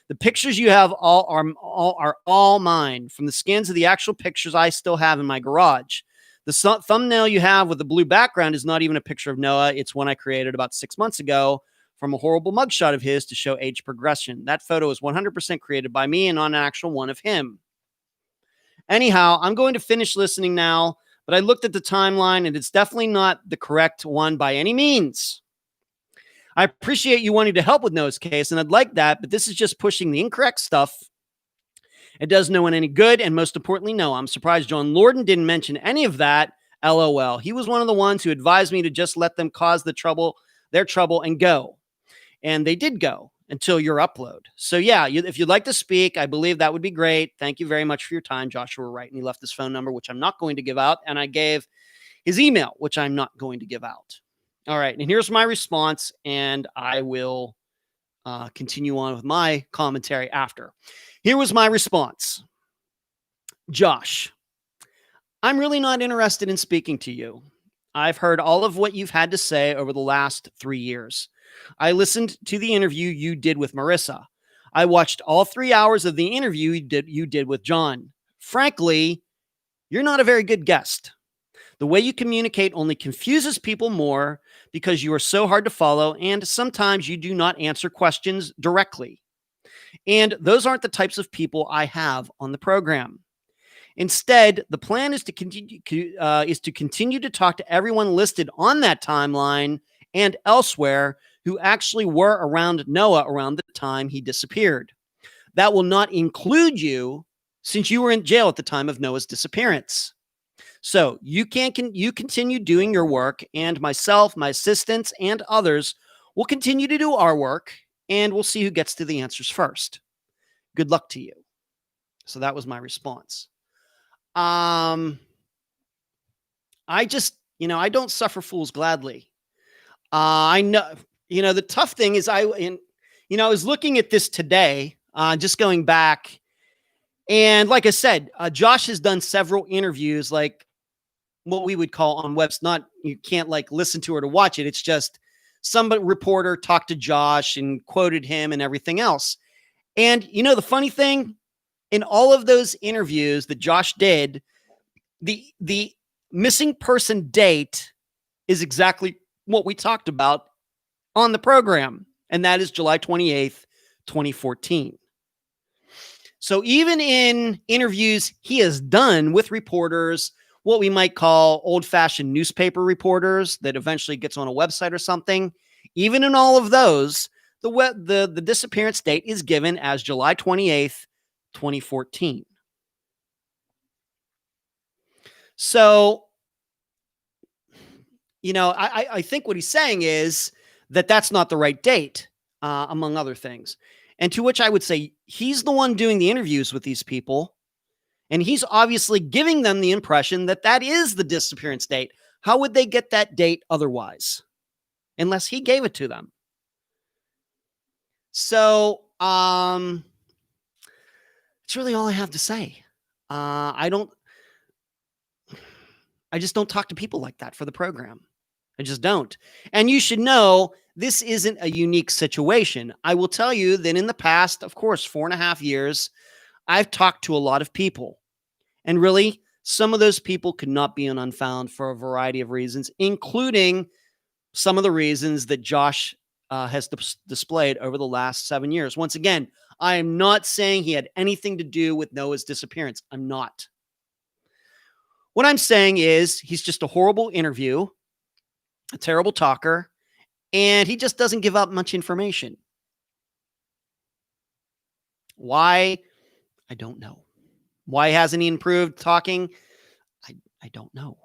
The pictures you have are all mine. From the scans of the actual pictures I still have in my garage. The thumbnail you have with the blue background is not even a picture of Noah. It's one I created about 6 months ago from a horrible mugshot of his to show age progression. That photo is 100% created by me and not an actual one of him. Anyhow, I'm going to finish listening now, but I looked at the timeline and it's definitely not the correct one by any means. I appreciate you wanting to help with Noah's case, and I'd like that, but this is just pushing the incorrect stuff. It does no one any good, and most importantly, no, I'm surprised John Lorden didn't mention any of that. LOL. He was one of the ones who advised me to just let them cause their trouble and go. And they did go until your upload. So yeah, if you'd like to speak, I believe that would be great. Thank you very much for your time, Joshua Wright. And he left his phone number, which I'm not going to give out. And I gave his email, which I'm not going to give out. All right. And here's my response. And I will continue on with my commentary after. Here was my response. Josh, I'm really not interested in speaking to you. I've heard all of what you've had to say over the last 3 years. I listened to the interview you did with Marissa. I watched all 3 hours of the interview you did with John. Frankly, you're not a very good guest. The way you communicate only confuses people more because you are so hard to follow, and sometimes you do not answer questions directly. And those aren't the types of people I have on the program. Instead, the plan is to continue to talk to everyone listed on that timeline and elsewhere who actually were around Noah around the time he disappeared. That will not include you, since you were in jail at the time of Noah's disappearance. So you continue doing your work, and myself, my assistants, and others will continue to do our work, and we'll see who gets to the answers first. Good luck to you. So that was my response. I just, I don't suffer fools gladly. I know, the tough thing is I was looking at this today, just going back. And like I said, Josh has done several interviews, like what we would call on webs. Not, you can't like listen to it or watch it. It's just some reporter talked to Josh and quoted him and everything else. And, the funny thing, in all of those interviews that Josh did, the missing person date is exactly what we talked about on the program. And that is July 28th, 2014. So even in interviews he has done with reporters, what we might call old-fashioned newspaper reporters that eventually gets on a website or something, even in all of those, the disappearance date is given as July 28th, 2014. So, I think what he's saying is that that's not the right date, among other things. And to which I would say he's the one doing the interviews with these people, and he's obviously giving them the impression that that is the disappearance date. How would they get that date otherwise? Unless he gave it to them. So, it's really all I have to say. I just don't talk to people like that for the program. I just don't. And you should know this isn't a unique situation. I will tell you that in the past, of course, 4.5 years, I've talked to a lot of people. And really, some of those people could not be on Unfound for a variety of reasons, including some of the reasons that Josh has displayed over the last 7 years. Once again, I am not saying he had anything to do with Noah's disappearance. I'm not. What I'm saying is he's just a horrible interview, a terrible talker, and he just doesn't give out much information. Why? I don't know. Why hasn't he improved talking? I don't know.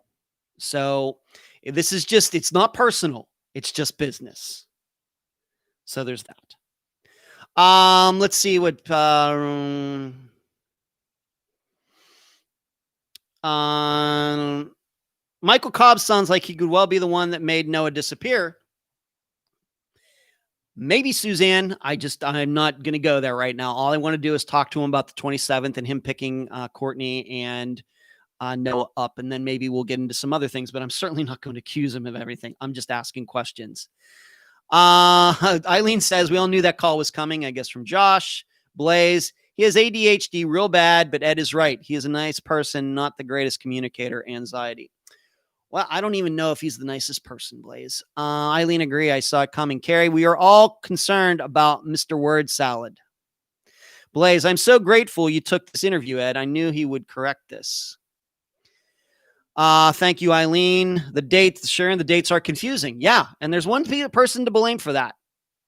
So this is just, it's not personal. It's just business. So there's that. Let's see what, Michael Cobb sounds like he could well be the one that made Noah disappear. Maybe Suzanne. I'm not going to go there right now. All I want to do is talk to him about the 27th and him picking Courtney and Noah up. And then maybe we'll get into some other things, but I'm certainly not going to accuse him of everything. I'm just asking questions. Eileen says, we all knew that call was coming, I guess, from Josh. Blaze, he has ADHD real bad, but Ed is right. He is a nice person, not the greatest communicator. Anxiety. Well, I don't even know if he's the nicest person, Blaze. Eileen, agree. I saw it coming. Carrie, we are all concerned about Mr. Word Salad. Blaze, I'm so grateful you took this interview, Ed. I knew he would correct this. Thank you, Eileen. Sharon, the dates are confusing. Yeah, and there's one person to blame for that,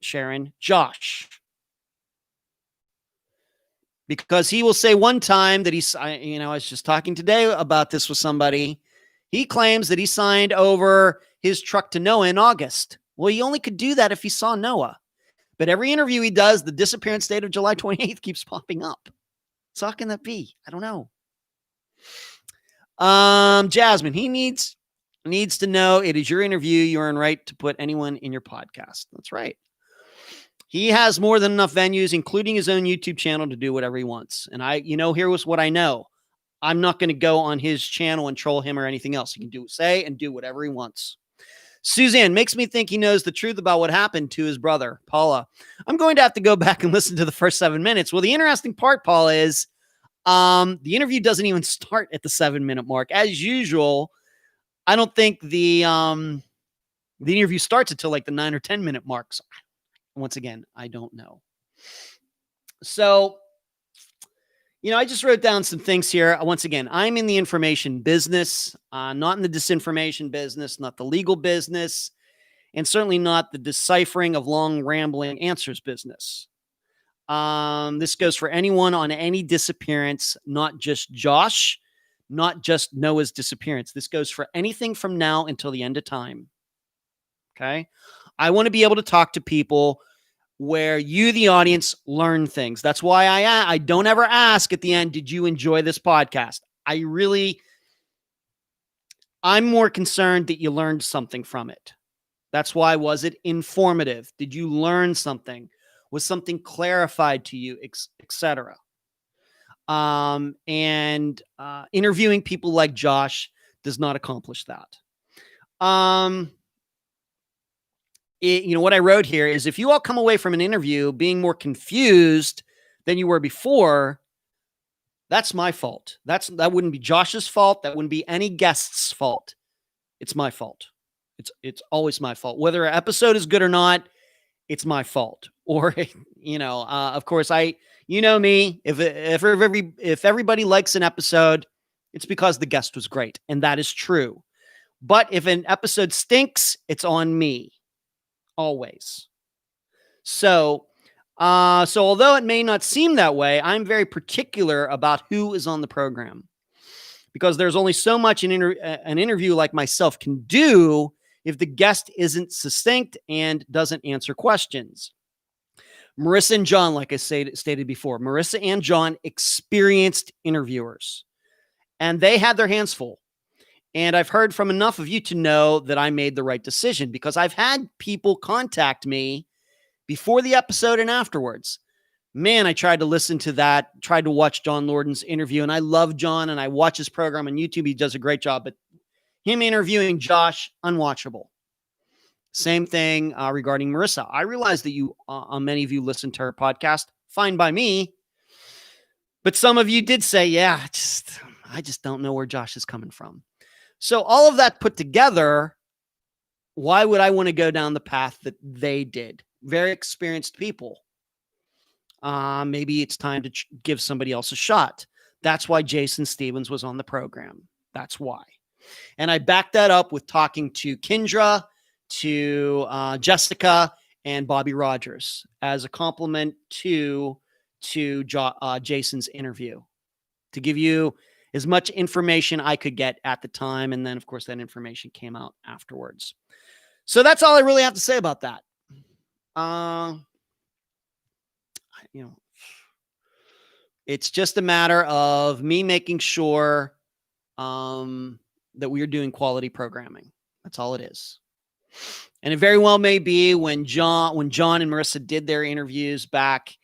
Sharon, Josh. Because he will say one time that I was just talking today about this with somebody. He claims that he signed over his truck to Noah in August. Well, he only could do that if he saw Noah. But every interview he does, the disappearance date of July 28th keeps popping up. So how can that be? I don't know. Jasmine, he needs to know it is your interview. You're in right to put anyone in your podcast. That's right. He has more than enough venues, including his own YouTube channel, to do whatever he wants. And here was what I know. I'm not going to go on his channel and troll him or anything else. He can say and do whatever he wants. Suzanne, makes me think he knows the truth about what happened to his brother, Paula. I'm going to have to go back and listen to the first 7 minutes. Well, the interesting part, Paula, is the interview doesn't even start at the 7-minute mark. As usual, I don't think the interview starts until like the 9 or 10-minute mark. So, once again, I don't know. So, I just wrote down some things here. Once again, I'm in the information business, not in the disinformation business, not the legal business, and certainly not the deciphering of long rambling answers business. This goes for anyone on any disappearance, not just Josh, not just Noah's disappearance. This goes for anything from now until the end of time. Okay. I want to be able to talk to people where you, the audience, learn things. That's why I don't ever ask at the end, did you enjoy this podcast? I'm more concerned that you learned something from it. That's why, was it informative? Did you learn something? Was something clarified to you, etc.? Interviewing people like Josh does not accomplish that. What I wrote here is, if you all come away from an interview being more confused than you were before, that's my fault. That wouldn't be Josh's fault. That wouldn't be any guest's fault. It's my fault. It's always my fault. Whether an episode is good or not, it's my fault. Or, of course, me, if everybody likes an episode, it's because the guest was great. And that is true. But if an episode stinks, it's on me. Always. So although it may not seem that way, I'm very particular about who is on the program, because there's only so much an interview like myself can do if the guest isn't succinct and doesn't answer questions. Marissa and John, like I stated before, Marissa and John, experienced interviewers, and they had their hands full. And I've heard from enough of you to know that I made the right decision, because I've had people contact me before the episode and afterwards. Man, I tried to listen to that, tried to watch John Lorden's interview, and I love John, and I watch his program on YouTube. He does a great job, but him interviewing Josh, unwatchable. Same thing regarding Marissa. I realize that many of you listen to her podcast. Fine by me. But some of you did say, yeah, I just don't know where Josh is coming from. So all of that put together, why would I want to go down the path that they did? Very experienced people. Maybe it's time to give somebody else a shot. That's why Jason Stevens was on the program. That's why. And I backed that up with talking to Kendra, to Jessica, and Bobby Rogers as a compliment to Jason's interview, to give you as much information I could get at the time. And then, of course, that information came out afterwards. So that's all I really have to say about that. It's just a matter of me making sure that we are doing quality programming. That's all it is. And it very well may be when John and Marissa did their interviews back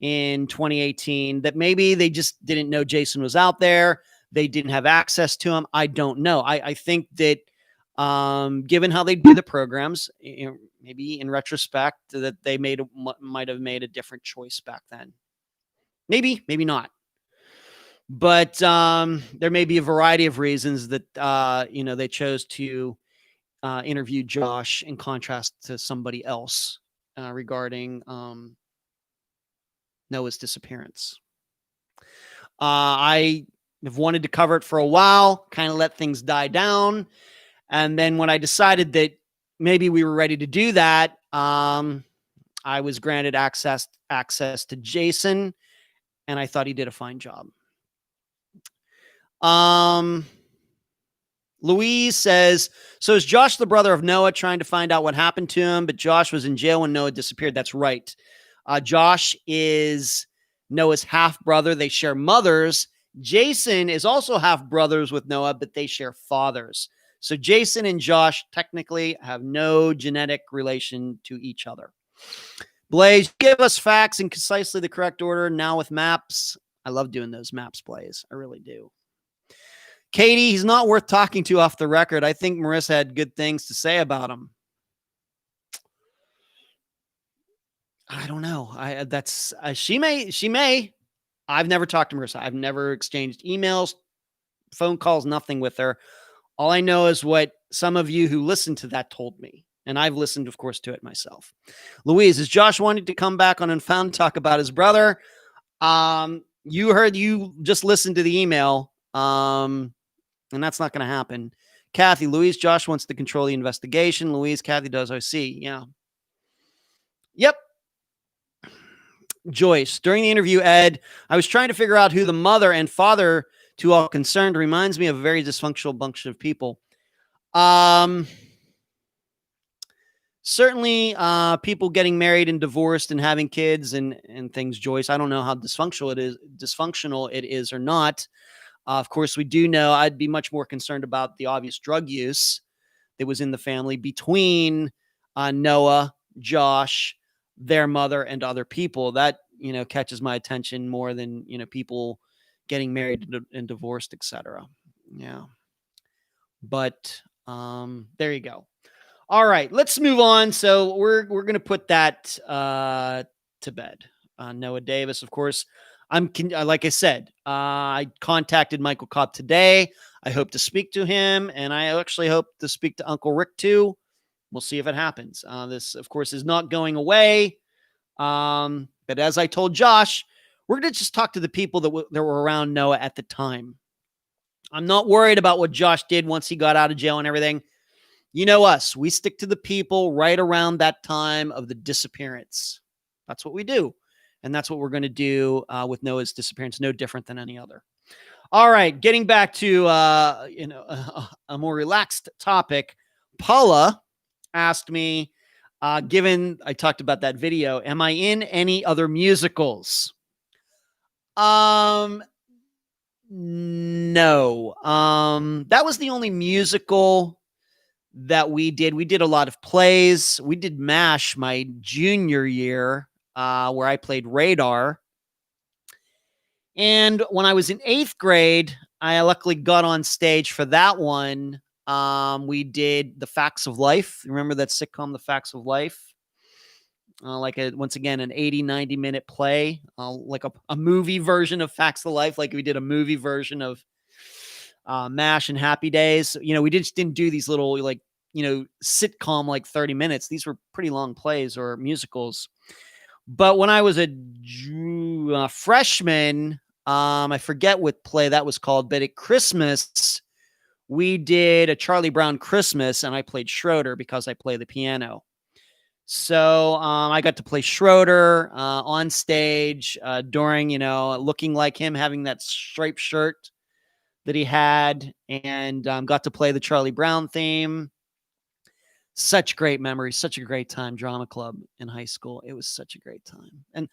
in 2018, that maybe they just didn't know Jason was out there. They didn't have access to him. I don't know. I think that given how they do the programs, maybe in retrospect, that they might have made a different choice back then. Maybe not. But there may be a variety of reasons that they chose to interview Josh in contrast to somebody else regarding Noah's disappearance. I have wanted to cover it for a while, kind of let things die down. And then when I decided that maybe we were ready to do that, I was granted access to Jason, and I thought he did a fine job. Louise says, so is Josh the brother of Noah, trying to find out what happened to him, but Josh was in jail when Noah disappeared? That's right. Josh is Noah's half brother. They share mothers. Jason is also half brothers with Noah, but they share fathers. So Jason and Josh technically have no genetic relation to each other. Blaze, give us facts in concisely the correct order. Now with maps. I love doing those maps, Blaze. I really do. Katie, he's not worth talking to off the record. I think Marissa had good things to say about him. I don't know. She may. I've never talked to Marissa. I've never exchanged emails, phone calls, nothing with her. All I know is what some of you who listened to that told me. And I've listened, of course, to it myself. Louise, is Josh wanting to come back on Unfound, talk about his brother? You just listened to the email. And that's not going to happen. Kathy, Louise, Josh wants to control the investigation. Louise, Kathy does OC. Yeah. Yep. Joyce, during the interview, Ed, I was trying to figure out who the mother and father To all concerned, reminds me of a very dysfunctional bunch of people. Certainly, people getting married and divorced and having kids and things, Joyce. I don't know how dysfunctional it is or not. Of course, we do know I'd be much more concerned about the obvious drug use that was in the family between Noah, Josh, their mother, and other people. That, catches my attention more than, people getting married and divorced, etc. Yeah. But there you go. All right, let's move on. So we're going to put that to bed. Noah Davis, of course. Like I said, I contacted Michael Kopp today. I hope to speak to him, and I actually hope to speak to Uncle Rick too. We'll see if it happens. This, of course, is not going away. But as I told Josh, we're going to just talk to the people that were around Noah at the time. I'm not worried about what Josh did once he got out of jail and everything. You know us. We stick to the people right around that time of the disappearance. That's what we do. And that's what we're going to do with Noah's disappearance. No different than any other. All right. Getting back to a more relaxed topic. Paula asked me, given I talked about that video, am I in any other musicals? No. That was the only musical that we did. We did a lot of plays. We did MASH my junior year, where I played Radar. And when I was in 8th grade, I luckily got on stage for that one. We did The Facts of Life. Remember that sitcom, The Facts of Life? Once again, an 80, 90-minute play, like a movie version of Facts of Life, like we did a movie version of MASH and Happy Days. We just didn't do these little sitcom like 30 minutes. These were pretty long plays or musicals. But when I was a freshman, I forget what play that was called, but at Christmas, we did a Charlie Brown Christmas, and I played Schroeder because I play the piano. So I got to play Schroeder on stage during, looking like him, having that striped shirt that he had, and got to play the Charlie Brown theme. Such great memories, such a great time. Drama club in high school. It was such a great time. And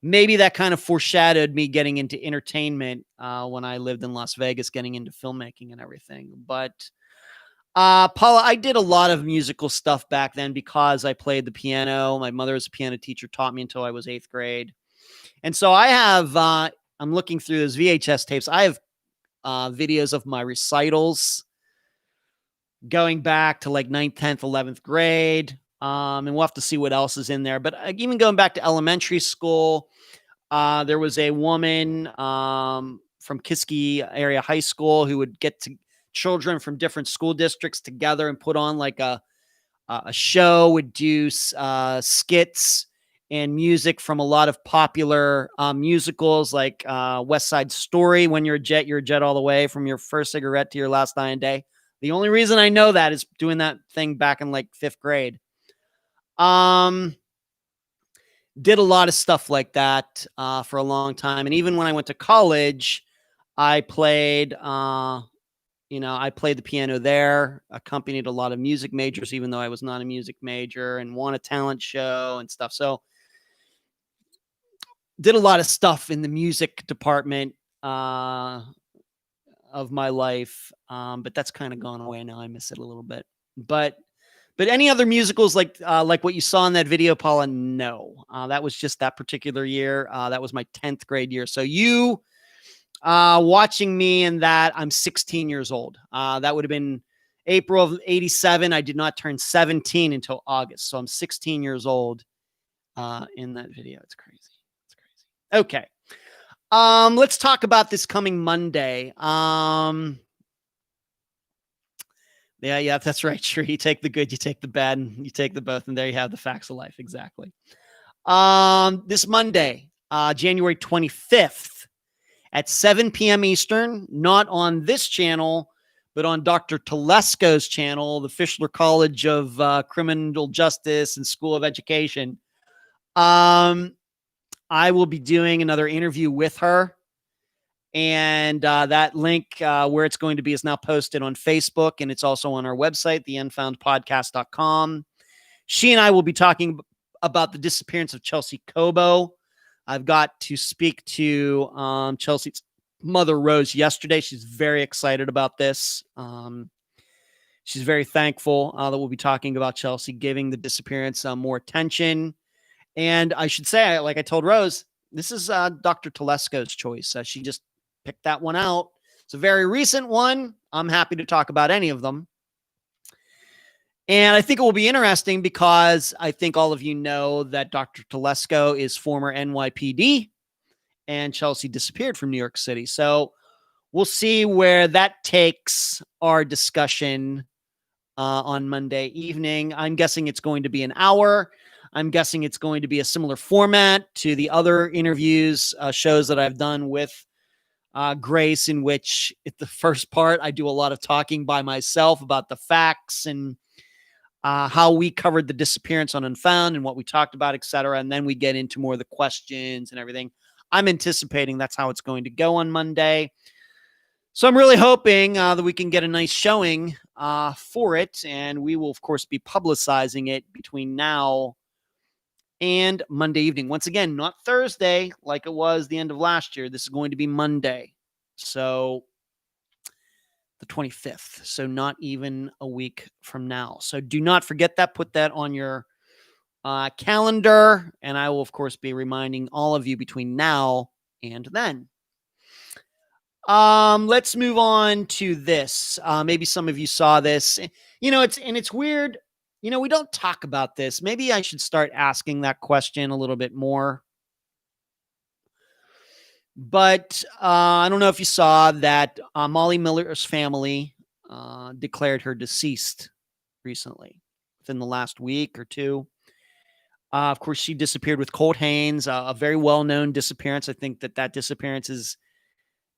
maybe that kind of foreshadowed me getting into entertainment when I lived in Las Vegas, getting into filmmaking and everything. But Paula, I did a lot of musical stuff back then because I played the piano. My mother was a piano teacher, taught me until I was 8th grade. And so I have, I'm looking through those VHS tapes. I have videos of my recitals going back to like 9th, 10th, 11th grade. And we'll have to see what else is in there. But even going back to elementary school, there was a woman from Kiski area high school who would get children from different school districts together and put on like a show, would do skits and music from a lot of popular musicals like West Side Story, When You're a Jet All the Way, From Your First Cigarette to Your Last Dying Day. The only reason I know that is doing that thing back in like 5th grade. Did a lot of stuff like that for a long time. And even when I went to college, I played, I played the piano there, accompanied a lot of music majors, even though I was not a music major, and won a talent show and stuff. So did a lot of stuff in the music department of my life. But that's kind of gone away now. I miss it a little bit, but any other musicals like what you saw in that video, Paula? No, that was just that particular year. That was my 10th grade year. So you watching me in that, I'm 16 years old. That would have been April of 87. I did not turn 17 until August. So I'm 16 years old in that video. It's crazy. It's crazy. Okay. Let's talk about this coming Monday. Yeah, that's right. Sure. You take the good, you take the bad, and you take the both. And there you have the facts of life. Exactly. This Monday, January 25th at 7 p.m. Eastern, not on this channel, but on Dr. Telesco's channel, the Fischler College of Criminal Justice and School of Education. I will be doing another interview with her. And that link where it's going to be is now posted on Facebook, and it's also on our website, theunfoundpodcast.com. She and I will be talking about the disappearance of Chelsea Cobo. I've got to speak to Chelsea's mother, Rose, yesterday. She's very excited about this. She's very thankful that we'll be talking about Chelsea, giving the disappearance more attention. And I should say, like I told Rose, this is Dr. Telesco's choice. She just picked that one out. It's a very recent one. I'm happy to talk about any of them. And I think it will be interesting because I think all of you know that Dr. Telesco is former NYPD and Chelsea disappeared from New York City. So we'll see where that takes our discussion on Monday evening. I'm guessing it's going to be an hour. I'm guessing it's going to be a similar format to the other interviews, shows that I've done with Grace, in which at the first part, I do a lot of talking by myself about the facts and how we covered the disappearance on Unfound and what we talked about, etc. And then we get into more of the questions and everything. I'm anticipating that's how it's going to go on Monday. So I'm really hoping that we can get a nice showing for it. And we will, of course, be publicizing it between now and Monday evening. Once again, not Thursday like it was the end of last year. This is going to be Monday. So the 25th. So not even a week from now. So do not forget that. Put that on your calendar. And I will, of course, be reminding all of you between now and then. Let's move on to this. Maybe some of you saw this. It's weird. We don't talk about this. Maybe I should start asking that question a little bit more. But I don't know if you saw that Molly Miller's family declared her deceased recently, within the last week or two. Of course, she disappeared with Colt Haynes, a very well-known disappearance. I think that disappearance is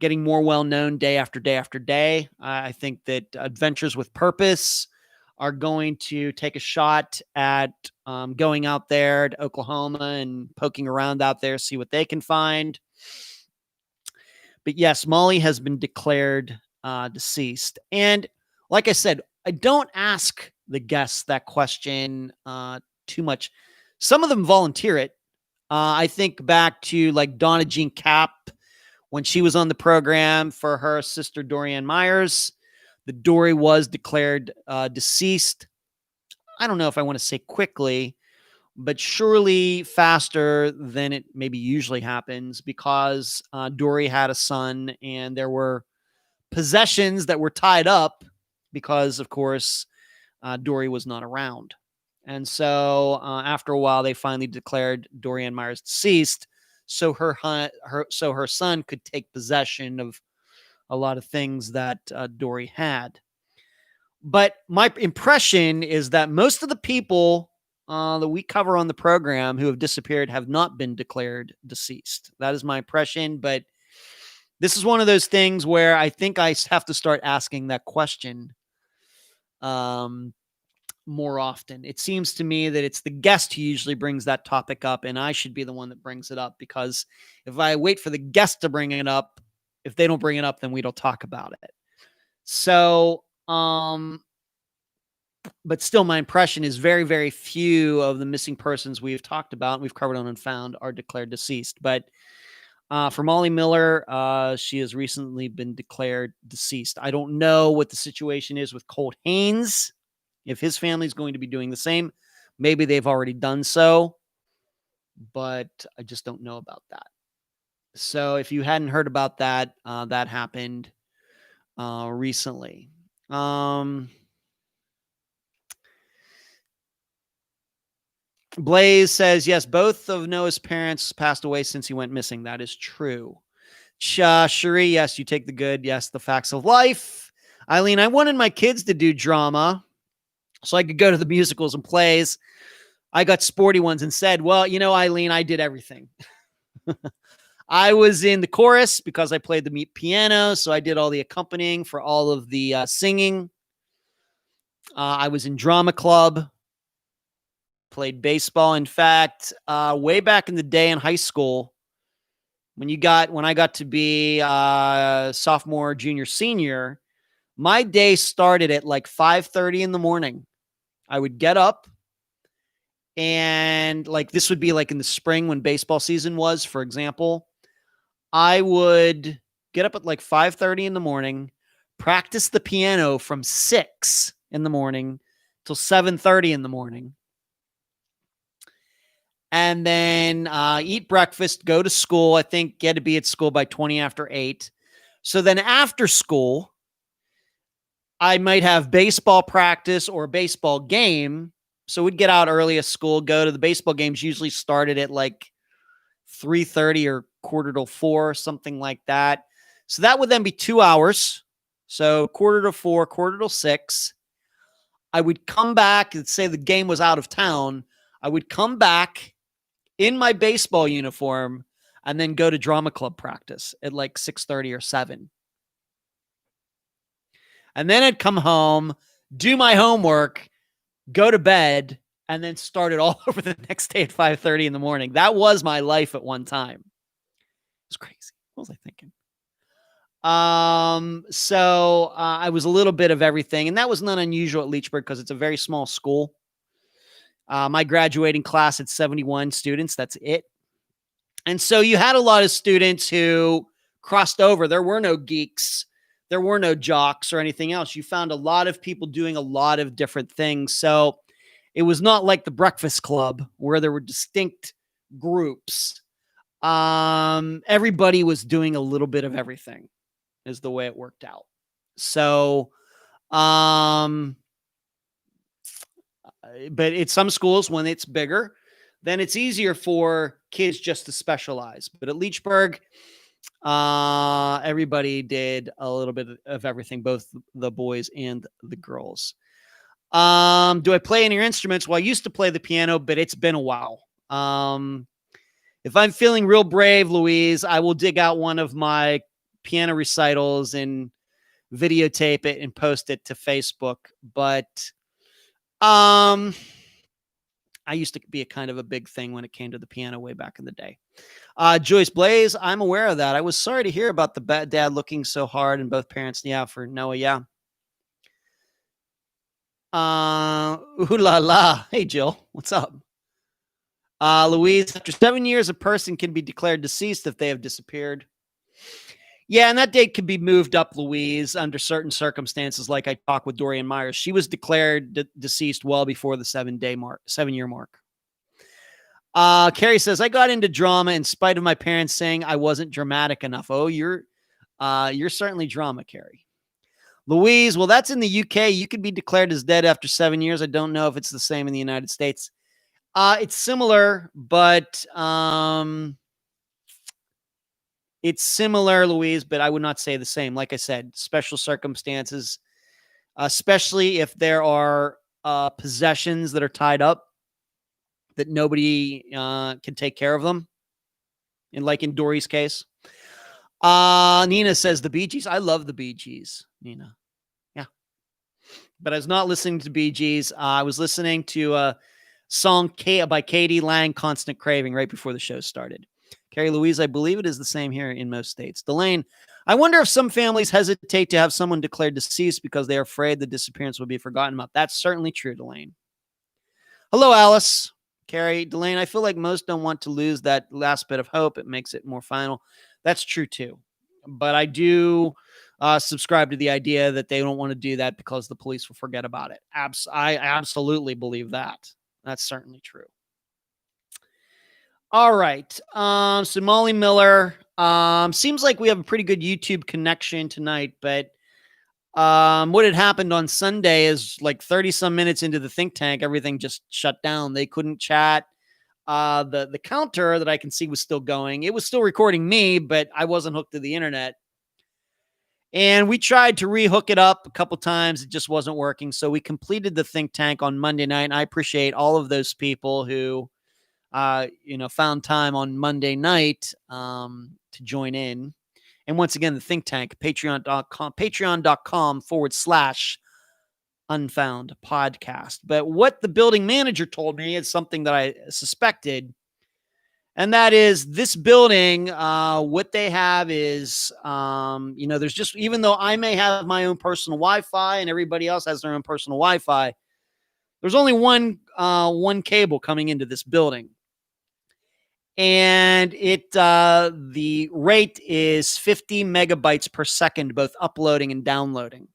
getting more well-known day after day after day. I think that Adventures with Purpose are going to take a shot at going out there to Oklahoma and poking around out there, see what they can find. But yes, Molly has been declared deceased. And like I said, I don't ask the guests that question too much. Some of them volunteer it. I think back to like Donna Jean Cap when she was on the program for her sister, Dorianne Myers. The Dory was declared deceased. I don't know if I want to say quickly, but surely faster than it maybe usually happens, because Dory had a son and there were possessions that were tied up because, of course, Dory was not around. And so after a while, they finally declared Dorianne Myers deceased, so her son could take possession of a lot of things that Dory had. But my impression is that most of the people that we cover on the program who have disappeared have not been declared deceased. That is my impression. But this is one of those things where I think I have to start asking that question more often. It seems to me that it's the guest who usually brings that topic up, and I should be the one that brings it up, because if I wait for the guest to bring it up, if they don't bring it up, then we don't talk about it. So, but still, my impression is very, very few of the missing persons we've talked about and we've covered on Unfound are declared deceased. But for Molly Miller, she has recently been declared deceased. I don't know what the situation is with Colt Haynes, if his family is going to be doing the same. Maybe they've already done so, but I just don't know about that. So if you hadn't heard about that, that happened recently. Blaze says, yes, both of Noah's parents passed away since he went missing. That is true. Cherie, yes, you take the good. Yes, the facts of life. Eileen, I wanted my kids to do drama so I could go to the musicals and plays. I got sporty ones and said, well, Eileen, I did everything. I was in the chorus because I played the piano, so I did all the accompanying for all of the singing. I was in drama club, played baseball. In fact, way back in the day in high school, when I got to be sophomore, junior, senior, my day started at like 5:30 in the morning. I would get up, and like this would be like in the spring when baseball season was, for example. I would get up at like 5:30 in the morning, practice the piano from 6 in the morning till 7:30 in the morning, and then eat breakfast, go to school. I think get to be at school by 20 after 8. So then after school, I might have baseball practice or a baseball game. So we'd get out early at school, go to the baseball games, usually started at like 3:30 or quarter to 4, something like that. So that would then be 2 hours. So quarter to 4, quarter to 6. I would come back and say the game was out of town. I would come back in my baseball uniform and then go to drama club practice at like 6:30 or 7. And then I'd come home, do my homework, go to bed, and then start it all over the next day at 5:30 in the morning. That was my life at one time. It was crazy. What was I thinking? So I was a little bit of everything, and that was not unusual at Leechburg because it's a very small school. My graduating class had 71 students. That's it. And so you had a lot of students who crossed over. There were no geeks. There were no jocks or anything else. You found a lot of people doing a lot of different things. So it was not like the Breakfast Club where there were distinct groups. Everybody was doing a little bit of everything is the way it worked out. So, but at some schools, when it's bigger, then it's easier for kids just to specialize. But at Leechburg, everybody did a little bit of everything, both the boys and the girls. Do I play any instruments? Well, I used to play the piano, but it's been a while. If I'm feeling real brave, Louise, I will dig out one of my piano recitals and videotape it and post it to Facebook. But I used to be a kind of a big thing when it came to the piano way back in the day. Joyce Blaze, I'm aware of that. I was sorry to hear about the dad looking so hard and both parents. Yeah, for Noah. Yeah. Ooh la la. Hey, Jill, what's up? Louise, after 7 years, a person can be declared deceased if they have disappeared. Yeah, and that date could be moved up, Louise, under certain circumstances. Like I talked with Dorian Myers, she was declared deceased well before the 7-year mark. Carrie says, I got into drama in spite of my parents saying I wasn't dramatic enough. Oh, you're certainly drama, Carrie. Louise, well, that's in the UK. You could be declared as dead after 7 years. I don't know if it's the same in the United States. It's similar, but it's similar, Louise, but I would not say the same. Like I said, special circumstances, especially if there are possessions that are tied up that nobody can take care of them. And like in Dory's case. Nina says the Bee Gees. I love the Bee Gees, Nina. Yeah. But I was not listening to Bee Gees. I was listening to a song by Katie Lang, Constant Craving, right before the show started. Carrie Louise, I believe it is the same here in most states. Delane, I wonder if some families hesitate to have someone declared deceased because they are afraid the disappearance will be forgotten about. That's certainly true, Delane. Hello, Alice. Carrie, Delane, I feel like most don't want to lose that last bit of hope. It makes it more final. That's true, too. But I do subscribe to the idea that they don't want to do that because the police will forget about it. I absolutely believe that. That's certainly true. All right. So Molly Miller, seems like we have a pretty good YouTube connection tonight, but what had happened on Sunday is like 30 some minutes into the think tank, everything just shut down. They couldn't chat. The counter that I can see was still going. It was still recording me, but I wasn't hooked to the internet. And we tried to rehook it up a couple times. It just wasn't working. So we completed the think tank on Monday night. And I appreciate all of those people who, found time on Monday night to join in. And once again, the think tank, patreon.com/Unfound Podcast. But what the building manager told me is something that I suspected. And that is this building. What they have is, there's just, even though I may have my own personal Wi-Fi and everybody else has their own personal Wi-Fi, there's only one cable coming into this building. And the rate is 50 megabytes per second, both uploading and downloading.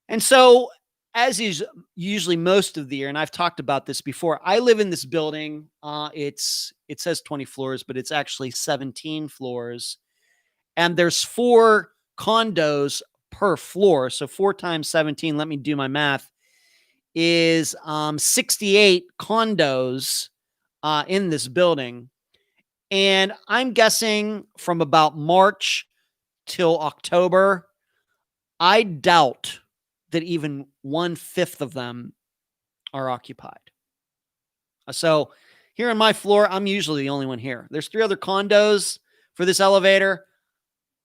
And so, as is usually most of the year, and I've talked about this before, I live in this building. It says 20 floors, but it's actually 17 floors. And there's 4 condos per floor. So 4 times 17, let me do my math, is 68 condos in this building. And I'm guessing from about March till October, I doubt that even 1/5 of them are occupied. So here on my floor, I'm usually the only one here. There's 3 other condos for this elevator.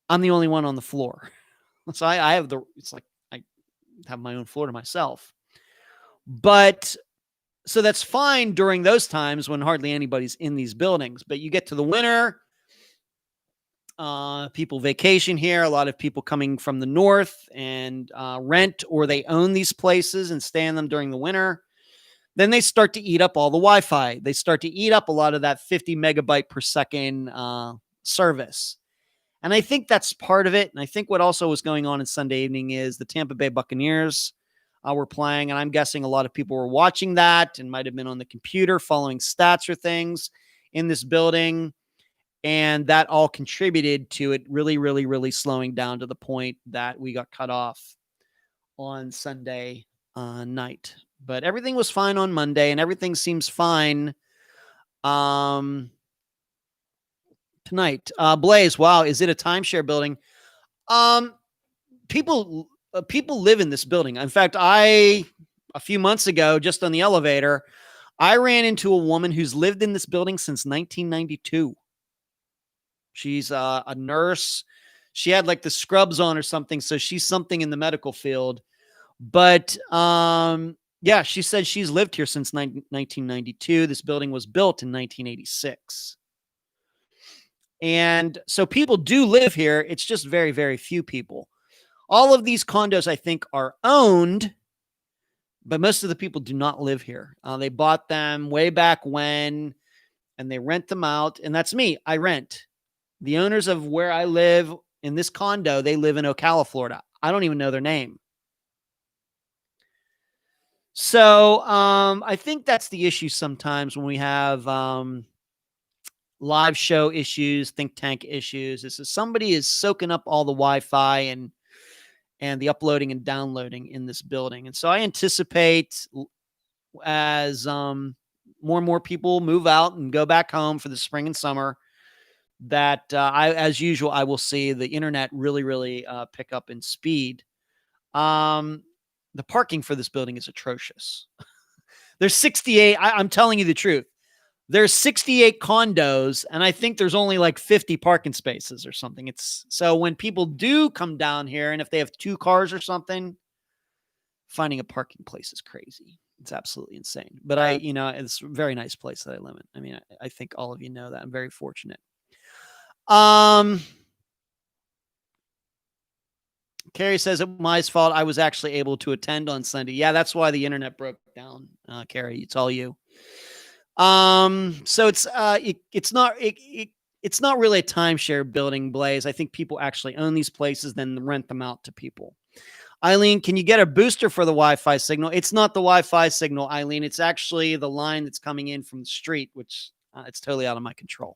I'm the only one on the floor. So I have it's like I have my own floor to myself. But so that's fine during those times when hardly anybody's in these buildings. But you get to the winter, people vacation here. A lot of people coming from the north and rent, or they own these places and stay in them during the winter. Then they start to eat up all the Wi-Fi. They start to eat up a lot of that 50 megabyte per second service. And I think that's part of it. And I think what also was going on Sunday evening is the Tampa Bay Buccaneers were playing. And I'm guessing a lot of people were watching that and might have been on the computer following stats or things in this building. And that all contributed to it really, really, really slowing down to the point that we got cut off on Sunday night. But everything was fine on Monday, and everything seems fine tonight. Blaze, wow, is it a timeshare building? People live in this building. In fact, a few months ago, just on the elevator, I ran into a woman who's lived in this building since 1992. She's a nurse. She had like the scrubs on or something, so she's something in the medical field. But yeah, she said she's lived here since 1992. This building was built in 1986. And so people do live here. It's just very, very few people. All of these condos, I think, are owned, but most of the people do not live here. They bought them way back when, and they rent them out. And that's me. I rent. The owners of where I live in this condo, they live in Ocala, Florida. I don't even know their name. So I think that's the issue sometimes when we have live show issues, think tank issues. This is somebody is soaking up all the Wi-Fi and the uploading and downloading in this building. And so I anticipate as more and more people move out and go back home for the spring and summer, that as usual, I will see the internet really, really pick up in speed. The parking for this building is atrocious. There's 68. I'm telling you the truth. There's 68 condos, and I think there's only like 50 parking spaces or something. So when people do come down here, and if they have 2 cars or something, finding a parking place is crazy. It's absolutely insane. But it's a very nice place that I live in. I mean, I think all of you know that. I'm very fortunate. Carrie says it was my fault. I was actually able to attend on Sunday. Yeah, that's why the internet broke down. Carrie, it's all you. So it's not really a timeshare building, Blaze. I think people actually own these places, then rent them out to people. Eileen, can you get a booster for the Wi-Fi signal? It's not the Wi-Fi signal, Eileen. It's actually the line that's coming in from the street, which it's totally out of my control.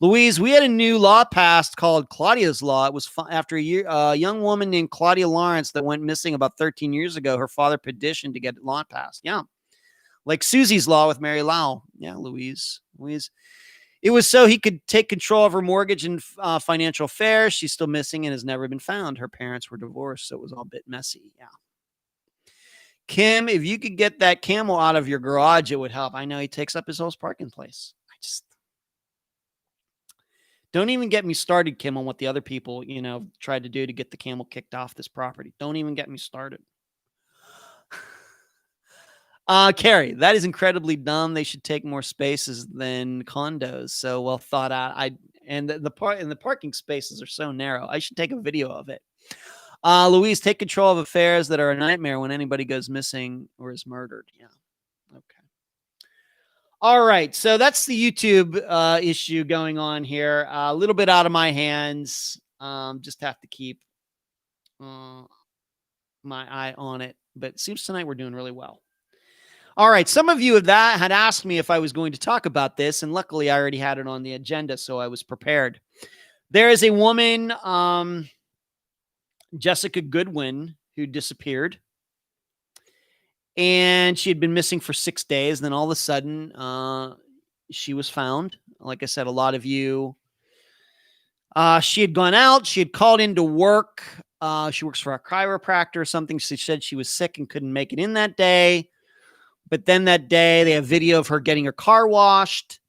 Louise, we had a new law passed called Claudia's Law. It was after a young woman named Claudia Lawrence that went missing about 13 years ago. Her father petitioned to get law passed. Yeah. Like Susie's Law with Mary Lau. Yeah, Louise. It was so he could take control of her mortgage and financial affairs. She's still missing and has never been found. Her parents were divorced, so it was all a bit messy. Yeah. Kim, if you could get that camel out of your garage, it would help. I know he takes up his whole parking place. Don't even get me started, Kim, on what the other people, tried to do to get the camel kicked off this property. Don't even get me started. Carrie, that is incredibly dumb. They should take more spaces than condos. So well thought out. And the parking spaces are so narrow. I should take a video of it. Louise, take control of affairs that are a nightmare when anybody goes missing or is murdered. Yeah. Okay. All right. So that's the YouTube issue going on here. A little bit out of my hands. Just have to keep my eye on it. But it seems tonight we're doing really well. All right. Some of you had asked me if I was going to talk about this, and luckily I already had it on the agenda, so I was prepared. There is a woman, Jessica Goodwin, who disappeared. And she had been missing for 6 days. Then all of a sudden, she was found. Like I said, a lot of you, she had gone out. She had called into work. She works for a chiropractor or something. She said she was sick and couldn't make it in that day. But then that day, they have video of her getting her car washed.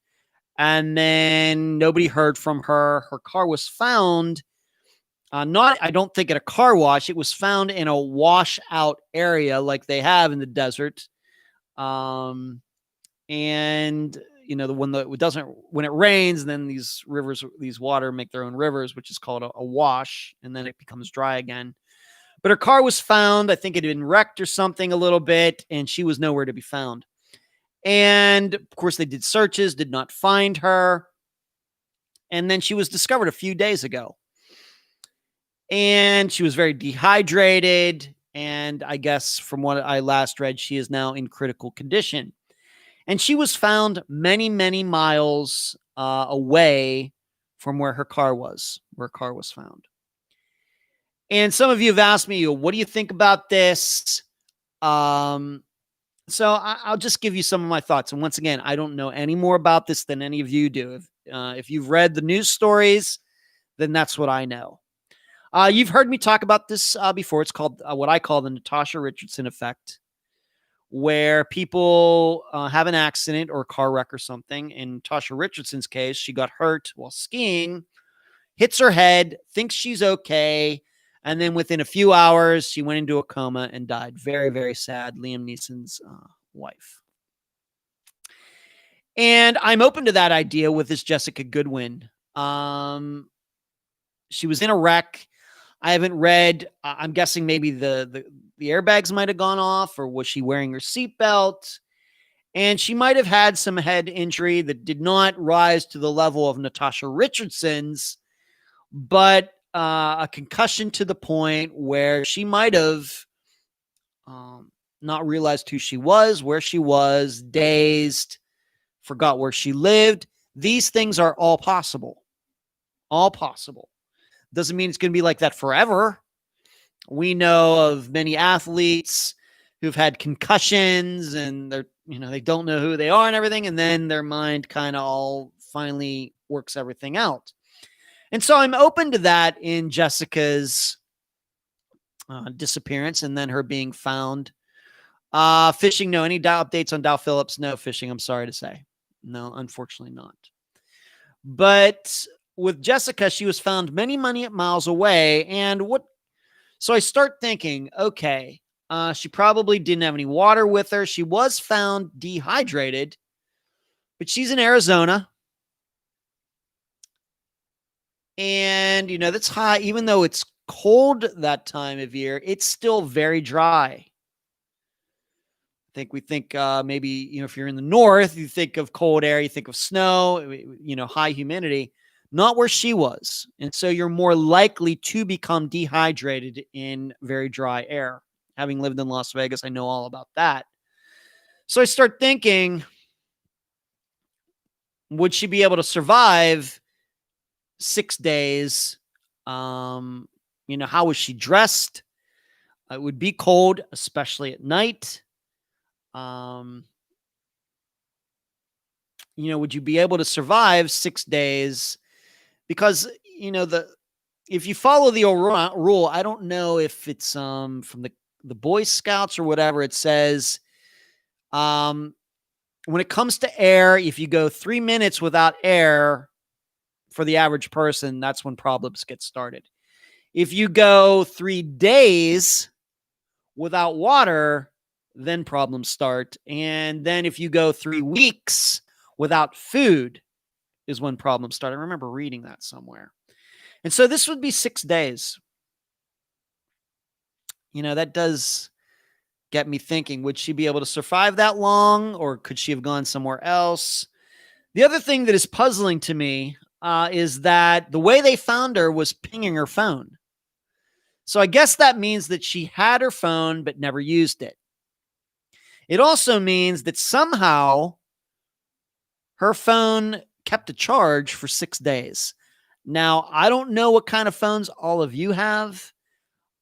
And then nobody heard from her. Her car was found. I don't think at a car wash. It was found in a washout area like they have in the desert. And when it rains, then these water make their own rivers, which is called a wash, and then it becomes dry again. But her car was found. I think it had been wrecked or something a little bit, and she was nowhere to be found. And of course, they did searches, did not find her. And then she was discovered a few days ago. And she was very dehydrated. And I guess from what I last read, she is now in critical condition. And she was found many, many miles away from where her car was found. And some of you have asked me, what do you think about this? So I'll just give you some of my thoughts. And once again, I don't know any more about this than any of you do. If you've read the news stories, then that's what I know. You've heard me talk about this before. It's called what I call the Natasha Richardson effect, where people have an accident or a car wreck or something. In Natasha Richardson's case, she got hurt while skiing, hits her head, thinks she's okay, and then within a few hours, she went into a coma and died. Very, very sad. Liam Neeson's wife. And I'm open to that idea with this Jessica Goodwin. She was in a wreck. I haven't read. I'm guessing maybe the airbags might have gone off, or was she wearing her seatbelt? And she might have had some head injury that did not rise to the level of Natasha Richardson's, but a concussion to the point where she might have not realized who she was, where she was, dazed, forgot where she lived. These things are all possible. All possible. Doesn't mean it's going to be like that forever. We know of many athletes who've had concussions and they don't know who they are and everything. And then their mind kind of all finally works everything out. And so I'm open to that in Jessica's disappearance and then her being found. Fishing, no. Any updates on Dow Phillips? No fishing, I'm sorry to say. No, unfortunately not. But with Jessica, she was found many, many miles away. So I start thinking, okay, she probably didn't have any water with her. She was found dehydrated, but she's in Arizona. And, that's high. Even though it's cold that time of year, it's still very dry. We think maybe, if you're in the north, you think of cold air, you think of snow, high humidity, not where she was. And so you're more likely to become dehydrated in very dry air. Having lived in Las Vegas, I know all about that. So I start thinking, would she be able to survive 6 days? How was she dressed? It would be cold, especially at night. Would you be able to survive 6 days? Because, if you follow the old rule, I don't know if it's from the Boy Scouts or whatever, it says, when it comes to air, if you go 3 minutes without air for the average person, that's when problems get started. If you go 3 days without water, then problems start. And then if you go 3 weeks without food is when problems start. I remember reading that somewhere. And so this would be 6 days. That does get me thinking, would she be able to survive that long, or could she have gone somewhere else? The other thing that is puzzling to me is that the way they found her was pinging her phone. So I guess that means that she had her phone but never used it. It also means that somehow her phone kept a charge for 6 days. Now, I don't know what kind of phones all of you have,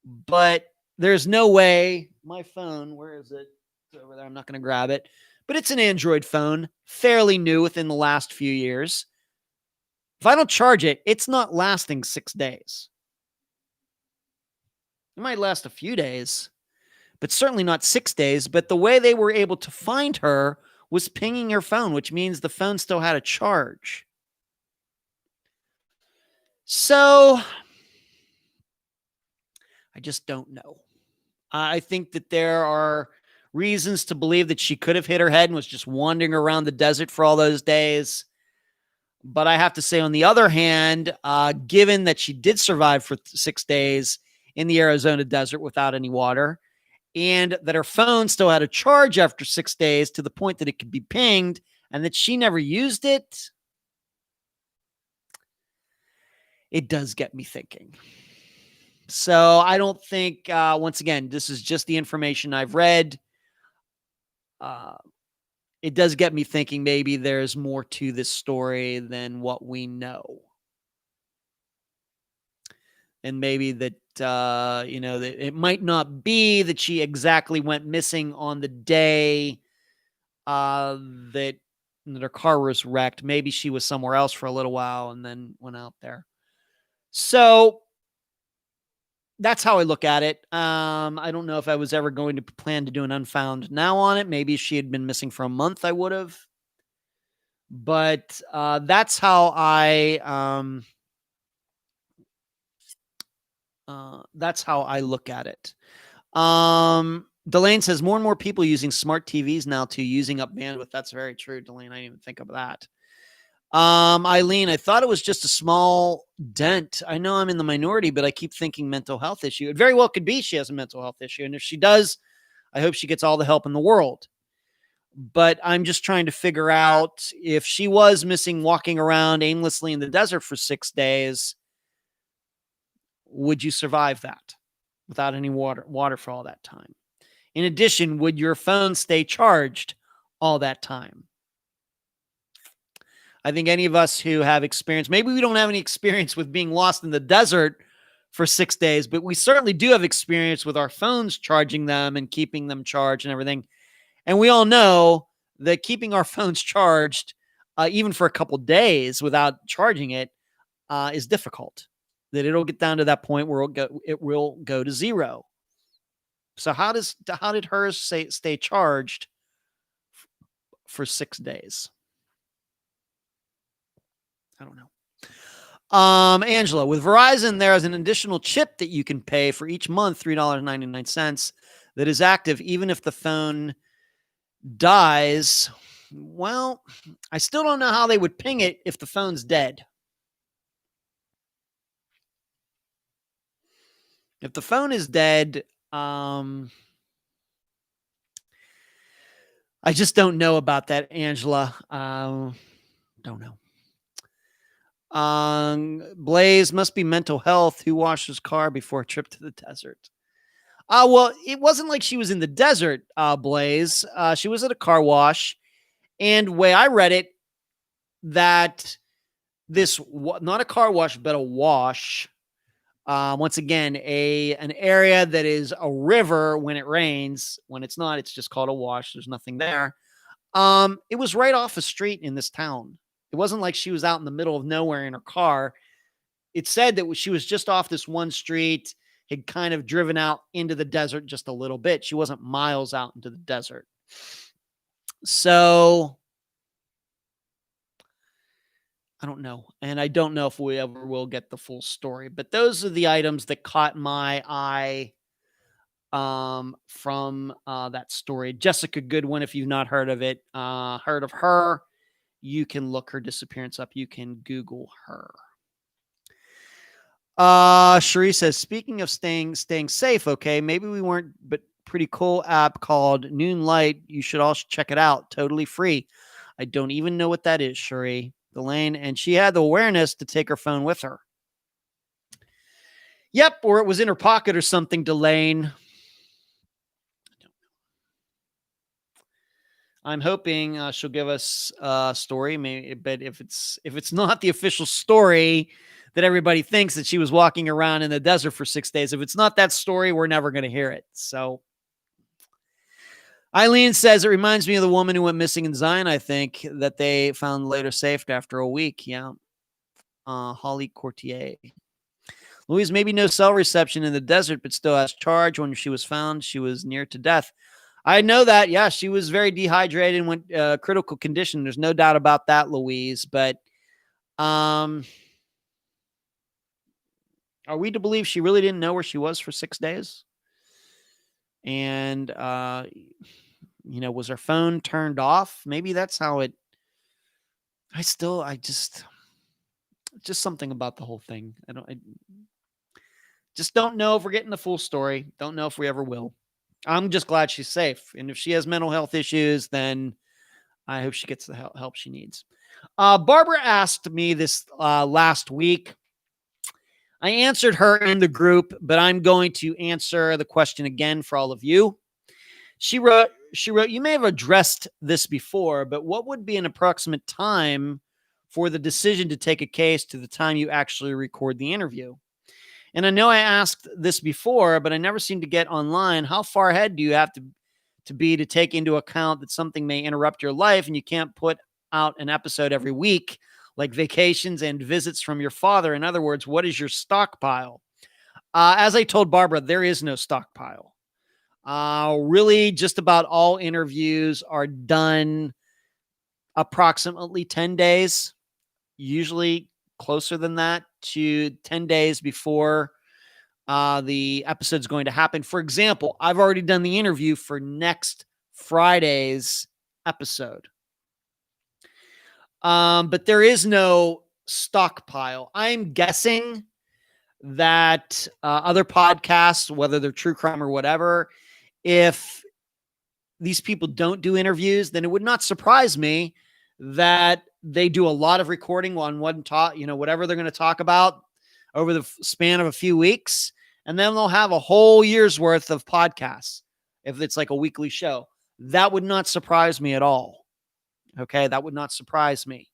but there's no way my phone, where is it? It's over there. I'm not going to grab it, but it's an Android phone, fairly new within the last few years. If I don't charge it, it's not lasting 6 days. It might last a few days, but certainly not 6 days. But the way they were able to find her was pinging her phone, which means the phone still had a charge. So I just don't know. I think that there are reasons to believe that she could have hit her head and was just wandering around the desert for all those days. But I have to say, on the other hand, given that she did survive for 6 days in the Arizona desert without any water, and that her phone still had a charge after 6 days to the point that it could be pinged, and that she never used it, it does get me thinking. So I don't think, once again, this is just the information I've read. It does get me thinking maybe there's more to this story than what we know. And maybe that, that it might not be that she exactly went missing on the day that her car was wrecked. Maybe she was somewhere else for a little while and then went out there. So that's how I look at it. I don't know if I was ever going to plan to do an Unfound Now on it. Maybe if she had been missing for a month, I would have. But that's how I look at it. Delane says more and more people using smart TVs now too, using up bandwidth. That's very true, Delane. I didn't even think of that. Eileen, I thought it was just a small dent. I know I'm in the minority, but I keep thinking mental health issue. It very well could be she has a mental health issue. And if she does, I hope she gets all the help in the world. But I'm just trying to figure out if she was missing, walking around aimlessly in the desert for 6 days, would you survive that without any water for all that time? In addition, would your phone stay charged all that time? I think any of us who have experience, maybe we don't have any experience with being lost in the desert for 6 days, but we certainly do have experience with our phones charging them and keeping them charged and everything. And we all know that keeping our phones charged, even for a couple days without charging it, is difficult. That it'll get down to that point where it will go to zero. So how did hers stay charged for 6 days? I don't know. Angela, with Verizon, there is an additional chip that you can pay for each month, $3.99, that is active even if the phone dies. Well, I still don't know how they would ping it if the phone's dead. If the phone is dead, I just don't know about that, Angela. Don't know. Blaze, must be mental health. Who washes car before a trip to the desert? Well, it wasn't like she was in the desert, Blaze. She was at a car wash. And the way I read it, that this, not a car wash, but a wash. Once again, an area that is a river when it rains. When it's not, it's just called a wash. There's nothing there. It was right off a street in this town. It wasn't like she was out in the middle of nowhere in her car. It said that she was just off this one street, had kind of driven out into the desert just a little bit. She wasn't miles out into the desert. So I don't know. And I don't know if we ever will get the full story, but those are the items that caught my eye from that story. Jessica Goodwin, if you've not heard of it, heard of her, you can look her disappearance up. You can Google her. Cherie says, speaking of staying safe, okay, maybe we weren't, but pretty cool app called Noonlight. You should all check it out. Totally free. I don't even know what that is, Cherie. Delane, and she had the awareness to take her phone with her. Yep, or it was in her pocket or something, Delane. I'm hoping she'll give us a story, maybe, but if it's not the official story that everybody thinks that she was walking around in the desert for 6 days, if it's not that story, we're never going to hear it. So Eileen says, it reminds me of the woman who went missing in Zion, I think, that they found later safe after a week. Yeah. Holly Courtier. Louise, maybe no cell reception in the desert, but still has charge. When she was found, she was near to death. I know that. Yeah, she was very dehydrated and went critical condition. There's no doubt about that, Louise. But are we to believe she really didn't know where she was for 6 days? And, was her phone turned off? Maybe that's how it. Just something about the whole thing. I just don't know if we're getting the full story. Don't know if we ever will. I'm just glad she's safe. And if she has mental health issues, then I hope she gets the help she needs. Barbara asked me this last week. I answered her in the group, but I'm going to answer the question again for all of you. She wrote, you may have addressed this before, but what would be an approximate time for the decision to take a case to the time you actually record the interview? And I know I asked this before, but I never seem to get online. How far ahead do you have to be to take into account that something may interrupt your life and you can't put out an episode every week, like vacations and visits from your father? In other words, what is your stockpile? As I told Barbara, there is no stockpile. Really, just about all interviews are done approximately 10 days, usually closer than that, to 10 days before the episode's going to happen. For example, I've already done the interview for next Friday's episode. But there is no stockpile. I'm guessing that other podcasts, whether they're true crime or whatever, if these people don't do interviews, then it would not surprise me that they do a lot of recording on one talk, whatever they're going to talk about over the span of a few weeks. And then they'll have a whole year's worth of podcasts. If it's like a weekly show, that would not surprise me at all. Okay. That would not surprise me,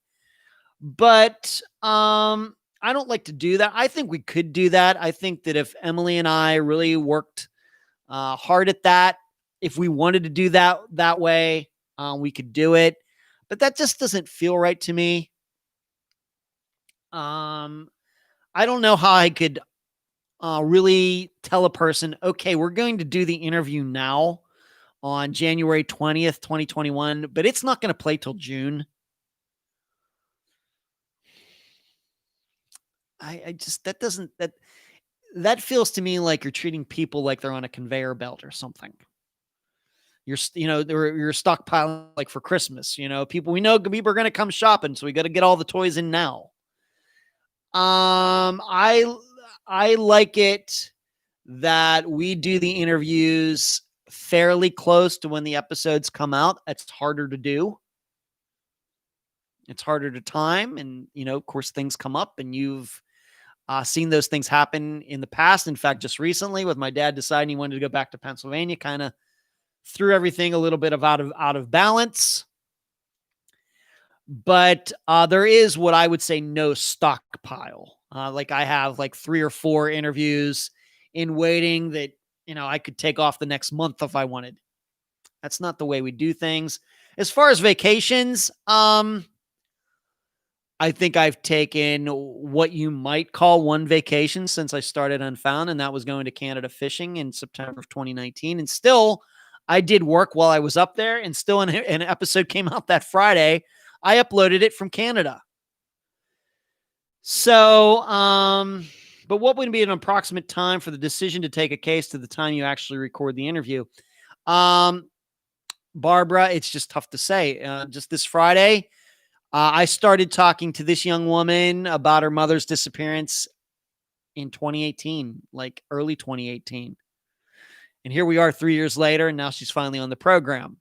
but, I don't like to do that. I think we could do that. I think that if Emily and I really worked hard at that, if we wanted to do that way, we could do it. But that just doesn't feel right to me. I don't know how I could really tell a person, okay, we're going to do the interview now on January 20th, 2021, but it's not going to play till June. That feels to me like you're treating people like they're on a conveyor belt or something. You're stockpiling like for Christmas, people, we know people are going to come shopping, so we got to get all the toys in now. I like it that we do the interviews fairly close to when the episodes come out. It's harder to do. It's harder to time. And, of course, things come up, and you've seen those things happen in the past. In fact, just recently with my dad deciding he wanted to go back to Pennsylvania, kind of threw everything a little bit of out of balance. But there is what I would say no stockpile. Like I have like 3 or 4 interviews in waiting that, I could take off the next month if I wanted. That's not the way we do things. As far as vacations, I think I've taken what you might call one vacation since I started Unfound, and that was going to Canada fishing in September of 2019. And still, I did work while I was up there, and still an episode came out that Friday. I uploaded it from Canada. So, But what would be an approximate time for the decision to take a case to the time you actually record the interview? Barbara, it's just tough to say. Just this Friday, I started talking to this young woman about her mother's disappearance in 2018, like early 2018. And here we are 3 years later, and now she's finally on the program.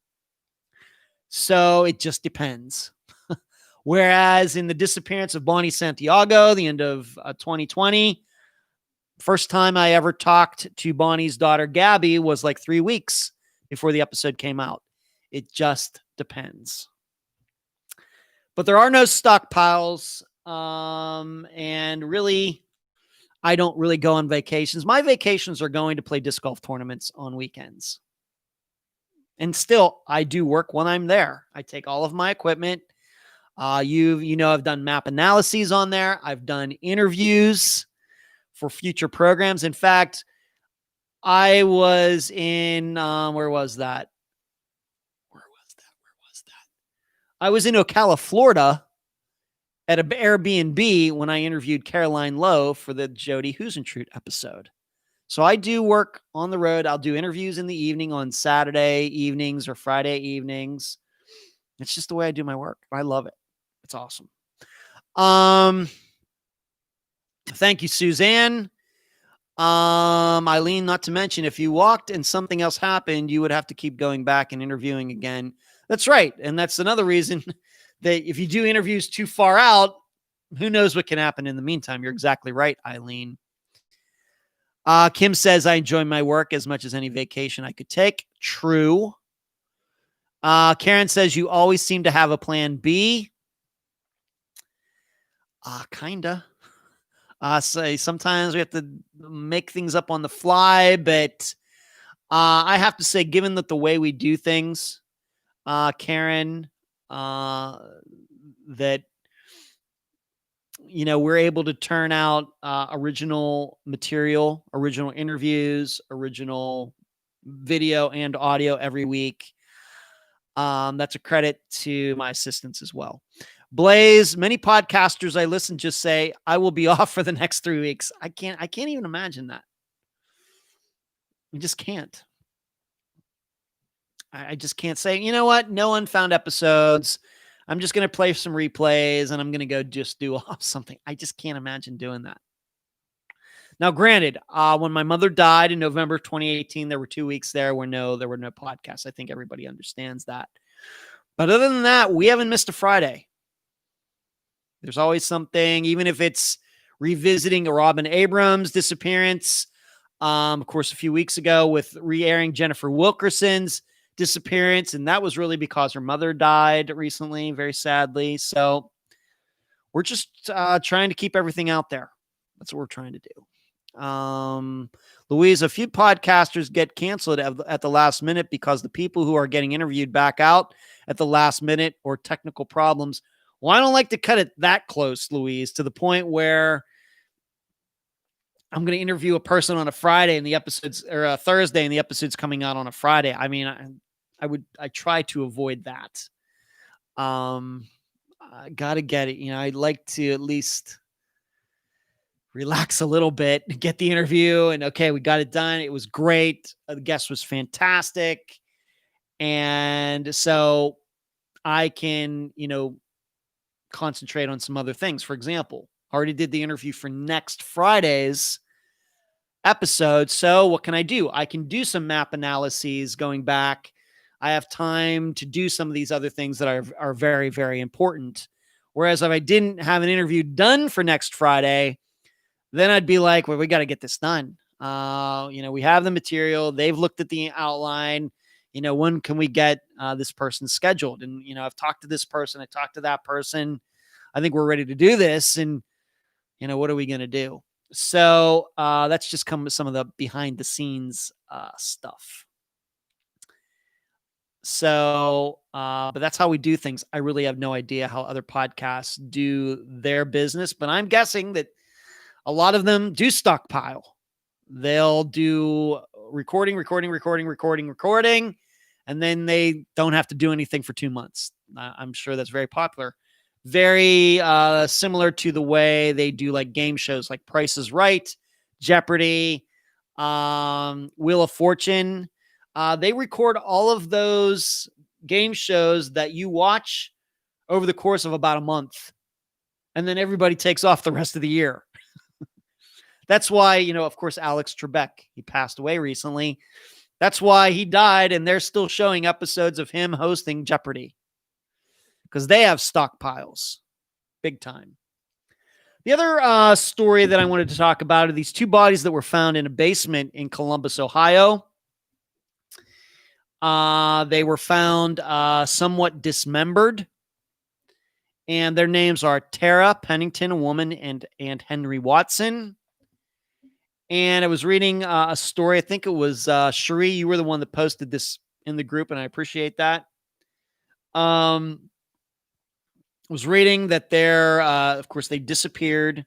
So it just depends. Whereas in the disappearance of Bonnie Santiago, the end of 2020, first time I ever talked to Bonnie's daughter, Gabby, was like 3 weeks before the episode came out. It just depends. But there are no stockpiles. And really, I don't really go on vacations. My vacations are going to play disc golf tournaments on weekends. And still, I do work when I'm there. I take all of my equipment. I've done map analyses on there. I've done interviews for future programs. In fact, I was in, where was that? I was in Ocala, Florida at an Airbnb when I interviewed Caroline Lowe for the Jody Husentrut episode. So I do work on the road. I'll do interviews in the evening on Saturday evenings or Friday evenings. It's just the way I do my work. I love it. It's awesome. Thank you, Suzanne. Eileen, not to mention, if you walked and something else happened, you would have to keep going back and interviewing again. That's right. And that's another reason that if you do interviews too far out, who knows what can happen in the meantime. You're exactly right, Eileen. Kim says, I enjoy my work as much as any vacation I could take. True. Karen says, you always seem to have a plan B. Kinda. So sometimes we have to make things up on the fly, but I have to say, given that the way we do things, Karen, that, we're able to turn out original material, original interviews, original video and audio every week. That's a credit to my assistants as well. Blaze, many podcasters I listen just say, I will be off for the next 3 weeks. I can't even imagine that. I just can't. I just can't say, you know what? No unfound episodes. I'm just going to play some replays and I'm going to go just do off something. I just can't imagine doing that. Now, granted, when my mother died in November 2018, there were 2 weeks there where there were no podcasts. I think everybody understands that. But other than that, we haven't missed a Friday. There's always something, even if it's revisiting a Robin Abrams disappearance. Of course, a few weeks ago with re-airing Jennifer Wilkerson's disappearance. And that was really because her mother died recently, very sadly. So we're just trying to keep everything out there. That's what we're trying to do. Louise, a few podcasters get canceled at the last minute because the people who are getting interviewed back out at the last minute or technical problems. Well, I don't like to cut it that close, Louise, to the point where I'm going to interview a person on a Friday and the episodes, or a Thursday and the episode's coming out on a Friday. I mean, I try to avoid that. I got to get it. I'd like to at least relax a little bit, get the interview, and okay, we got it done. It was great. The guest was fantastic. And so I can, concentrate on some other things. For example, I already did the interview for next Friday's episode. So what can I do? I can do some map analyses going back. I have time to do some of these other things that are very, very important. Whereas if I didn't have an interview done for next Friday, then I'd be like, well, we got to get this done. We have the material. They've looked at the outline. When can we get this person scheduled? And, I've talked to this person. I talked to that person. I think we're ready to do this. And, what are we going to do? So that's just come with some of the behind the scenes stuff. So, but that's how we do things. I really have no idea how other podcasts do their business, but I'm guessing that a lot of them do stockpile. They'll do recording, and then they don't have to do anything for 2 months. I'm sure that's very popular. Very similar to the way they do like game shows like Price is Right, Jeopardy, Wheel of Fortune. They record all of those game shows that you watch over the course of about a month. And then everybody takes off the rest of the year. That's why, of course, Alex Trebek, he passed away recently. That's why he died, and they're still showing episodes of him hosting Jeopardy because they have stockpiles big time. The other story that I wanted to talk about are these two bodies that were found in a basement in Columbus, Ohio. They were found somewhat dismembered, and their names are Tara Pennington, a woman, and Henry Watson. And I was reading a story. I think it was Cherie. You were the one that posted this in the group, and I appreciate that. I was reading that of course, they disappeared.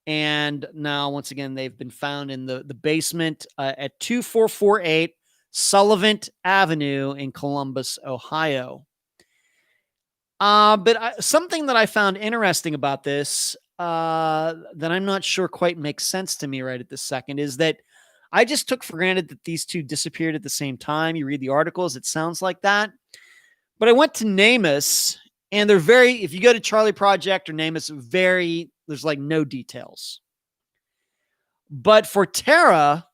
And now, once again, they've been found in the basement at 2448 Sullivan Avenue in Columbus, Ohio. But something that I found interesting about this that I'm not sure quite makes sense to me right at this second is that I just took for granted that these two disappeared at the same time. You read the articles, it sounds like that. But I went to NamUs, and they're if you go to Charlie Project or NamUs, there's like no details. But for Tara,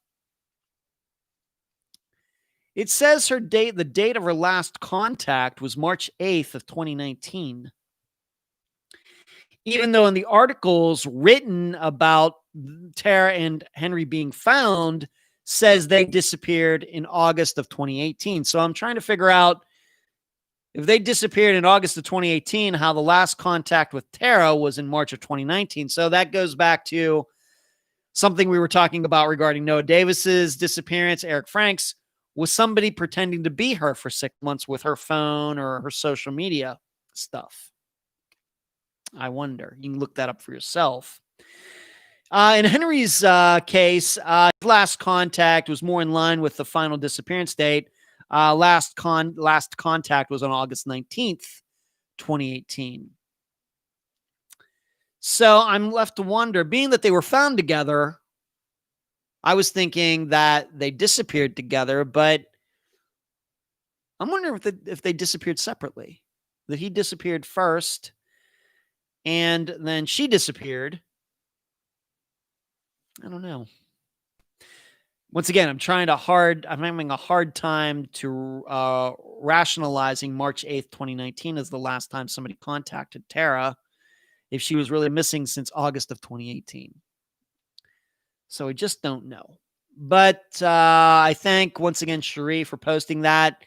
it says the date of her last contact was March 8th of 2019. Even though in the articles written about Tara and Henry being found says they disappeared in August of 2018. So I'm trying to figure out if they disappeared in August of 2018, how the last contact with Tara was in March of 2019. So that goes back to something we were talking about regarding Noah Davis's disappearance, Eric Frank's. Was somebody pretending to be her for 6 months with her phone or her social media stuff? I wonder. You can look that up for yourself. In Henry's case, his last contact was more in line with the final disappearance date. Last contact was on August 19th, 2018. So I'm left to wonder, being that they were found together, I was thinking that they disappeared together, but I'm wondering if they disappeared separately. That he disappeared first, and then she disappeared. I don't know. Once again, I'm having a hard time to rationalizing March 8th, 2019 as the last time somebody contacted Tara if she was really missing since August of 2018. So I just don't know. But I thank, once again, Cherie for posting that.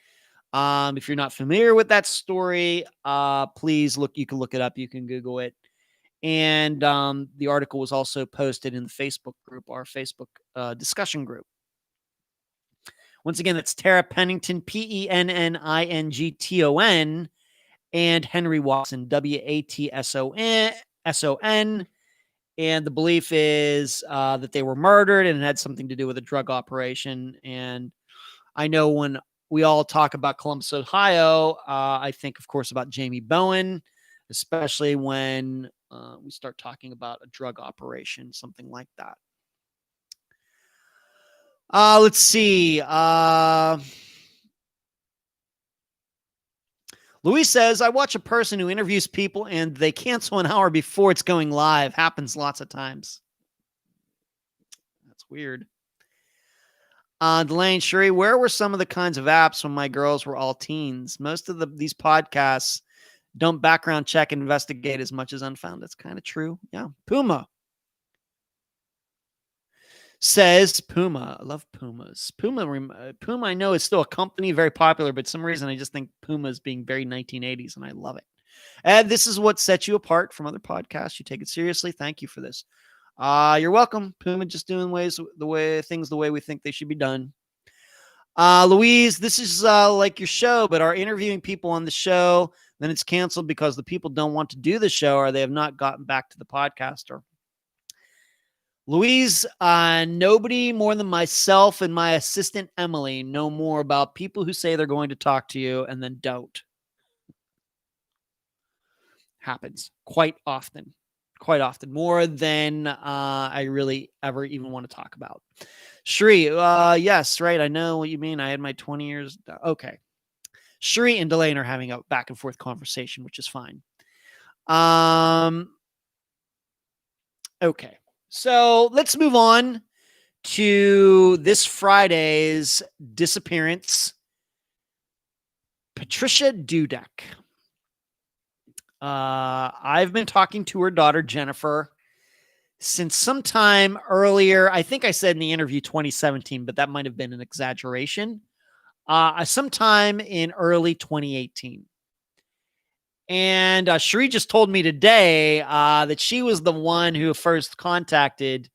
If you're not familiar with that story, please look. You can look it up. You can Google it. And the article was also posted in the Facebook group, our Facebook discussion group. Once again, that's Tara Pennington, Pennington, and Henry Watson, Watson. And the belief is that they were murdered and it had something to do with a drug operation. And I know when we all talk about Columbus, Ohio, I think, of course, about Jamie Bowen, especially when we start talking about a drug operation, something like that. Let's see. Louise says, I watch a person who interviews people and they cancel an hour before it's going live. Happens lots of times. That's weird. Delane, Cherie, where were some of the kinds of apps when my girls were all teens? Most of these podcasts don't background check and investigate as much as Unfound. That's kind of true. Yeah. Puma says, Puma. I love Pumas. Puma, I know is still a company, very popular, but for some reason I just think Puma is being very 1980s, and I love it. And this is what sets you apart from other podcasts. You take it seriously. Thank you for this. You're welcome. Puma just doing the way we think they should be done. Louise, this is like your show, but are interviewing people on the show, then it's canceled because the people don't want to do the show or they have not gotten back to the podcaster. Louise, nobody more than myself and my assistant Emily know more about people who say they're going to talk to you and then don't. happens quite often, more than I really ever even want to talk about. Shri, yes, right. I know what you mean. I had my 20 years. Okay. Shri and Delane are having a back and forth conversation, which is fine. Okay. So let's move on to this Friday's disappearance. Patricia Dudek. I've been talking to her daughter, Jennifer, since sometime earlier. I think I said in the interview 2017, but that might have been an exaggeration. Sometime in early 2018. And Cherie just told me today that she was the one who first contacted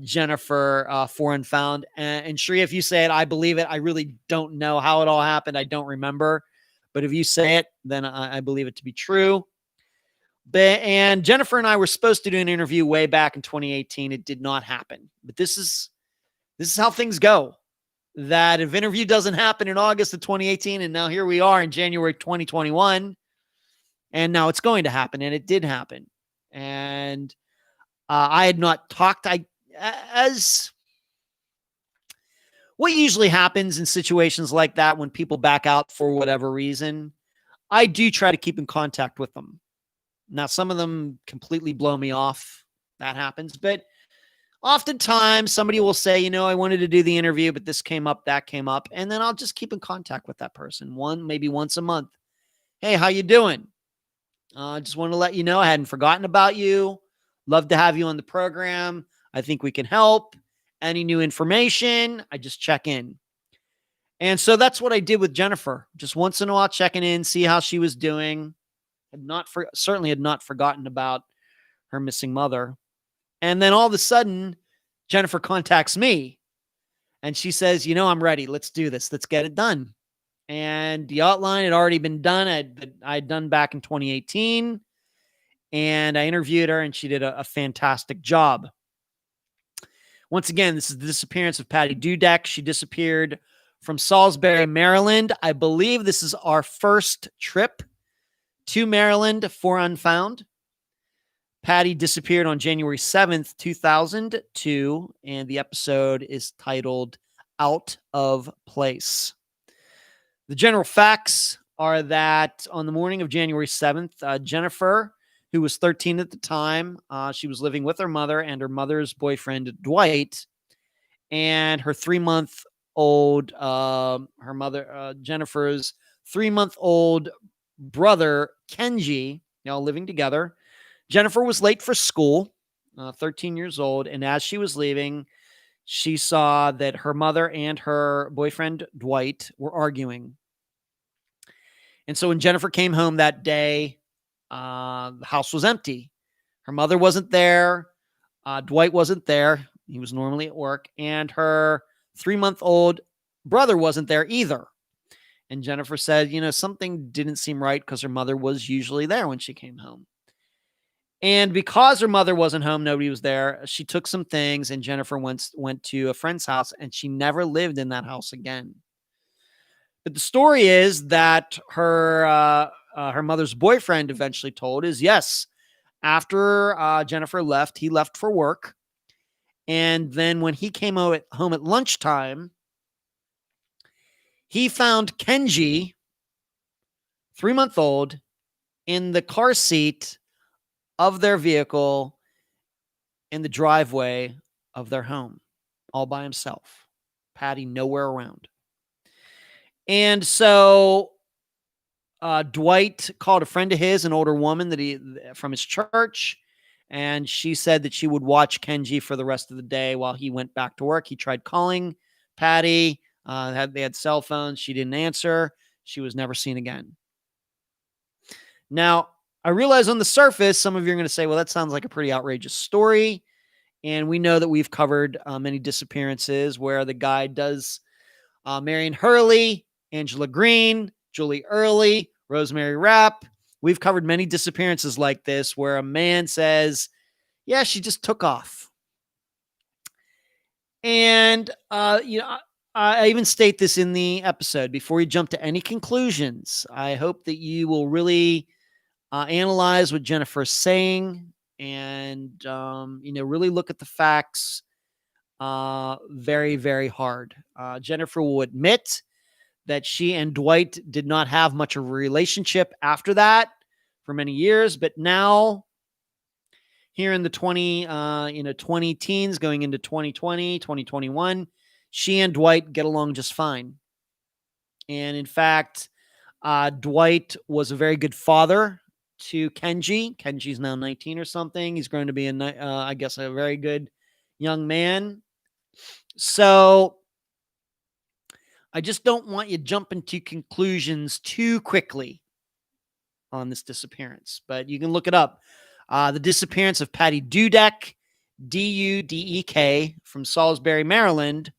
Jennifer for Unfound. And Cherie, if you say it, I believe it. I really don't know how it all happened. I don't remember. But if you say it, then I believe it to be true. And Jennifer and I were supposed to do an interview way back in 2018. It did not happen. But this is how things go. That if interview doesn't happen in August of 2018, and now here we are in January 2021, and now it's going to happen, and it did happen. And I had not talked. As what usually happens in situations like that when people back out for whatever reason, I do try to keep in contact with them. Now, some of them completely blow me off. That happens. But oftentimes somebody will say, I wanted to do the interview, but this came up, that came up. And then I'll just keep in contact with that person maybe once a month. Hey, how you doing? Just want to let you know I hadn't forgotten about you. Love to have you on the program. I think we can help. Any new information, I just check in. And so that's what I did with Jennifer. Just once in a while, checking in, see how she was doing. Certainly had not forgotten about her missing mother. And then all of a sudden, Jennifer contacts me and she says, I'm ready. Let's do this. Let's get it done. And the outline had already been done. I'd done back in 2018. And I interviewed her and she did a fantastic job. Once again, this is the disappearance of Patricia Dudek. She disappeared from Salisbury, Maryland. I believe this is our first trip to Maryland for Unfound. Paddy disappeared on January 7th, 2002, and the episode is titled Out of Place. The general facts are that on the morning of January 7th, Jennifer, who was 13 at the time, she was living with her mother and her mother's boyfriend, Dwight, and her 3-month-old, Jennifer's 3-month-old brother, Kenji, all living together. Jennifer was late for school, 13 years old, and as she was leaving, she saw that her mother and her boyfriend, Dwight, were arguing. And so when Jennifer came home that day, the house was empty. Her mother wasn't there. Dwight wasn't there. He was normally at work. And her 3-month-old brother wasn't there either. And Jennifer said, something didn't seem right because her mother was usually there when she came home. And because her mother wasn't home, nobody was there, she took some things and Jennifer went to a friend's house and she never lived in that house again. But the story is that her mother's boyfriend eventually told is, yes, after Jennifer left, he left for work. And then when he came home at lunchtime, he found Kenji, 3-month-old, in the car seat of their vehicle in the driveway of their home, all by himself. Paddy nowhere around. And so Dwight called a friend of his, an older woman from his church, and she said that she would watch Kenji for the rest of the day while he went back to work. He tried calling Paddy. They had cell phones. She didn't answer. She was never seen again. Now, I realize on the surface, some of you are going to say, well, that sounds like a pretty outrageous story. And we know that we've covered many disappearances where the guy does Marion Hurley, Angela Green, Julie Early, Rosemary Rapp. We've covered many disappearances like this where a man says, yeah, she just took off. And, I even state this in the episode. Before you jump to any conclusions, I hope that you will really analyze what Jennifer is saying and, really look at the facts very, very hard. Jennifer will admit that she and Dwight did not have much of a relationship after that for many years, but now here in the 20 teens going into 2020, 2021, she and Dwight get along just fine. And in fact, Dwight was a very good father to Kenji. Kenji's now 19 or something. He's going to be, I guess, a very good young man. So I just don't want you jumping to conclusions too quickly on this disappearance, but you can look it up. The disappearance of Patricia Dudek, Dudek, from Salisbury, Maryland,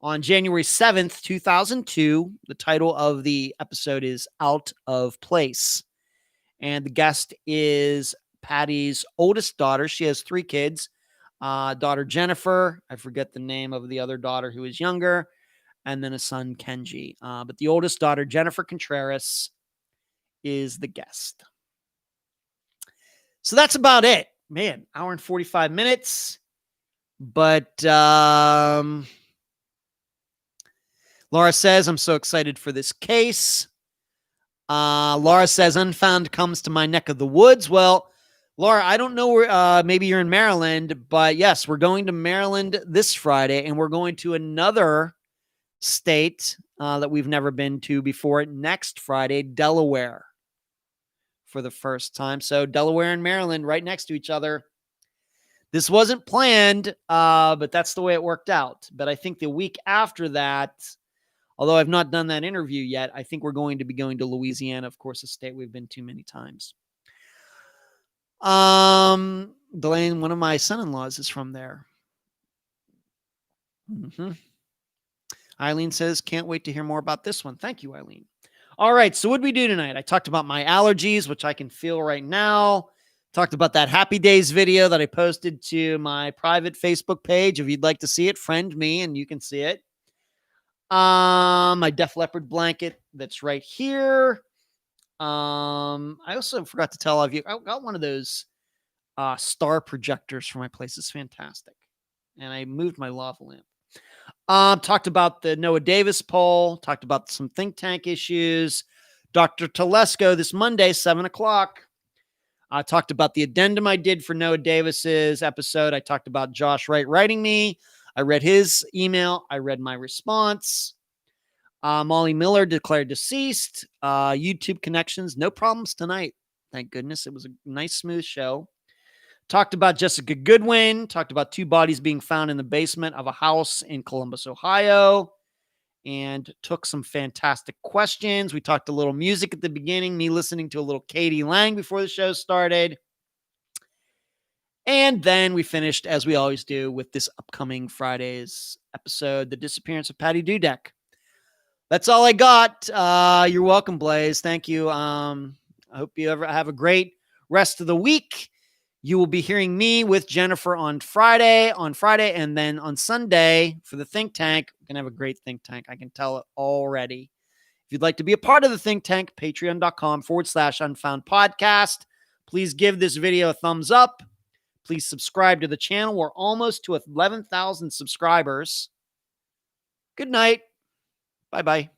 on January 7th, 2002. The title of the episode is Out of Place. And the guest is Patty's oldest daughter. She has 3 kids. Daughter Jennifer, I forget the name of the other daughter who is younger, and then a son, Kenji. But the oldest daughter, Jennifer Contreras, is the guest. So that's about it. Man, hour and 45 minutes. But Laura says, I'm so excited for this case. Laura says, Unfound comes to my neck of the woods. Well, Laura, I don't know where, maybe you're in Maryland, but yes, we're going to Maryland this Friday, and we're going to another state that we've never been to before next Friday, Delaware, for the first time. So Delaware and Maryland right next to each other. This wasn't planned, but that's the way it worked out. But I think the week after that, although I've not done that interview yet, I think we're going to be going to Louisiana, of course, a state we've been to many times. Delane, one of my son-in-laws is from there. Eileen says, can't wait to hear more about this one. Thank you, Eileen. All right, so what did we do tonight? I talked about my allergies, which I can feel right now. Talked about that Happy Days video that I posted to my private Facebook page. If you'd like to see it, friend me and you can see it. My Def Leppard blanket that's right here. I also forgot to tell all of you, I got one of those star projectors for my place. It's fantastic. And I moved my lava lamp. Talked about the Noah Davis poll, talked about some think tank issues. Dr. Telesco this Monday, 7:00. I talked about the addendum I did for Noah Davis's episode. I talked about Josh Wright writing me. I read his email. I read my response. Molly Miller declared deceased. YouTube connections, no problems tonight. Thank goodness. It was a nice, smooth show. Talked about Jessica Goodwin. Talked about 2 bodies being found in the basement of a house in Columbus, Ohio. And took some fantastic questions. We talked a little music at the beginning, me listening to a little Katie Lang before the show started. And then we finished, as we always do, with this upcoming Friday's episode, The Disappearance of Patricia Dudek. That's all I got. You're welcome, Blaze. Thank you. I hope you have a great rest of the week. You will be hearing me with Jennifer on Friday, and then on Sunday for the think tank. We're going to have a great think tank. I can tell it already. If you'd like to be a part of the think tank, patreon.com/Unfound Podcast. Please give this video a thumbs up. Please subscribe to the channel. We're almost to 11,000 subscribers. Good night. Bye-bye.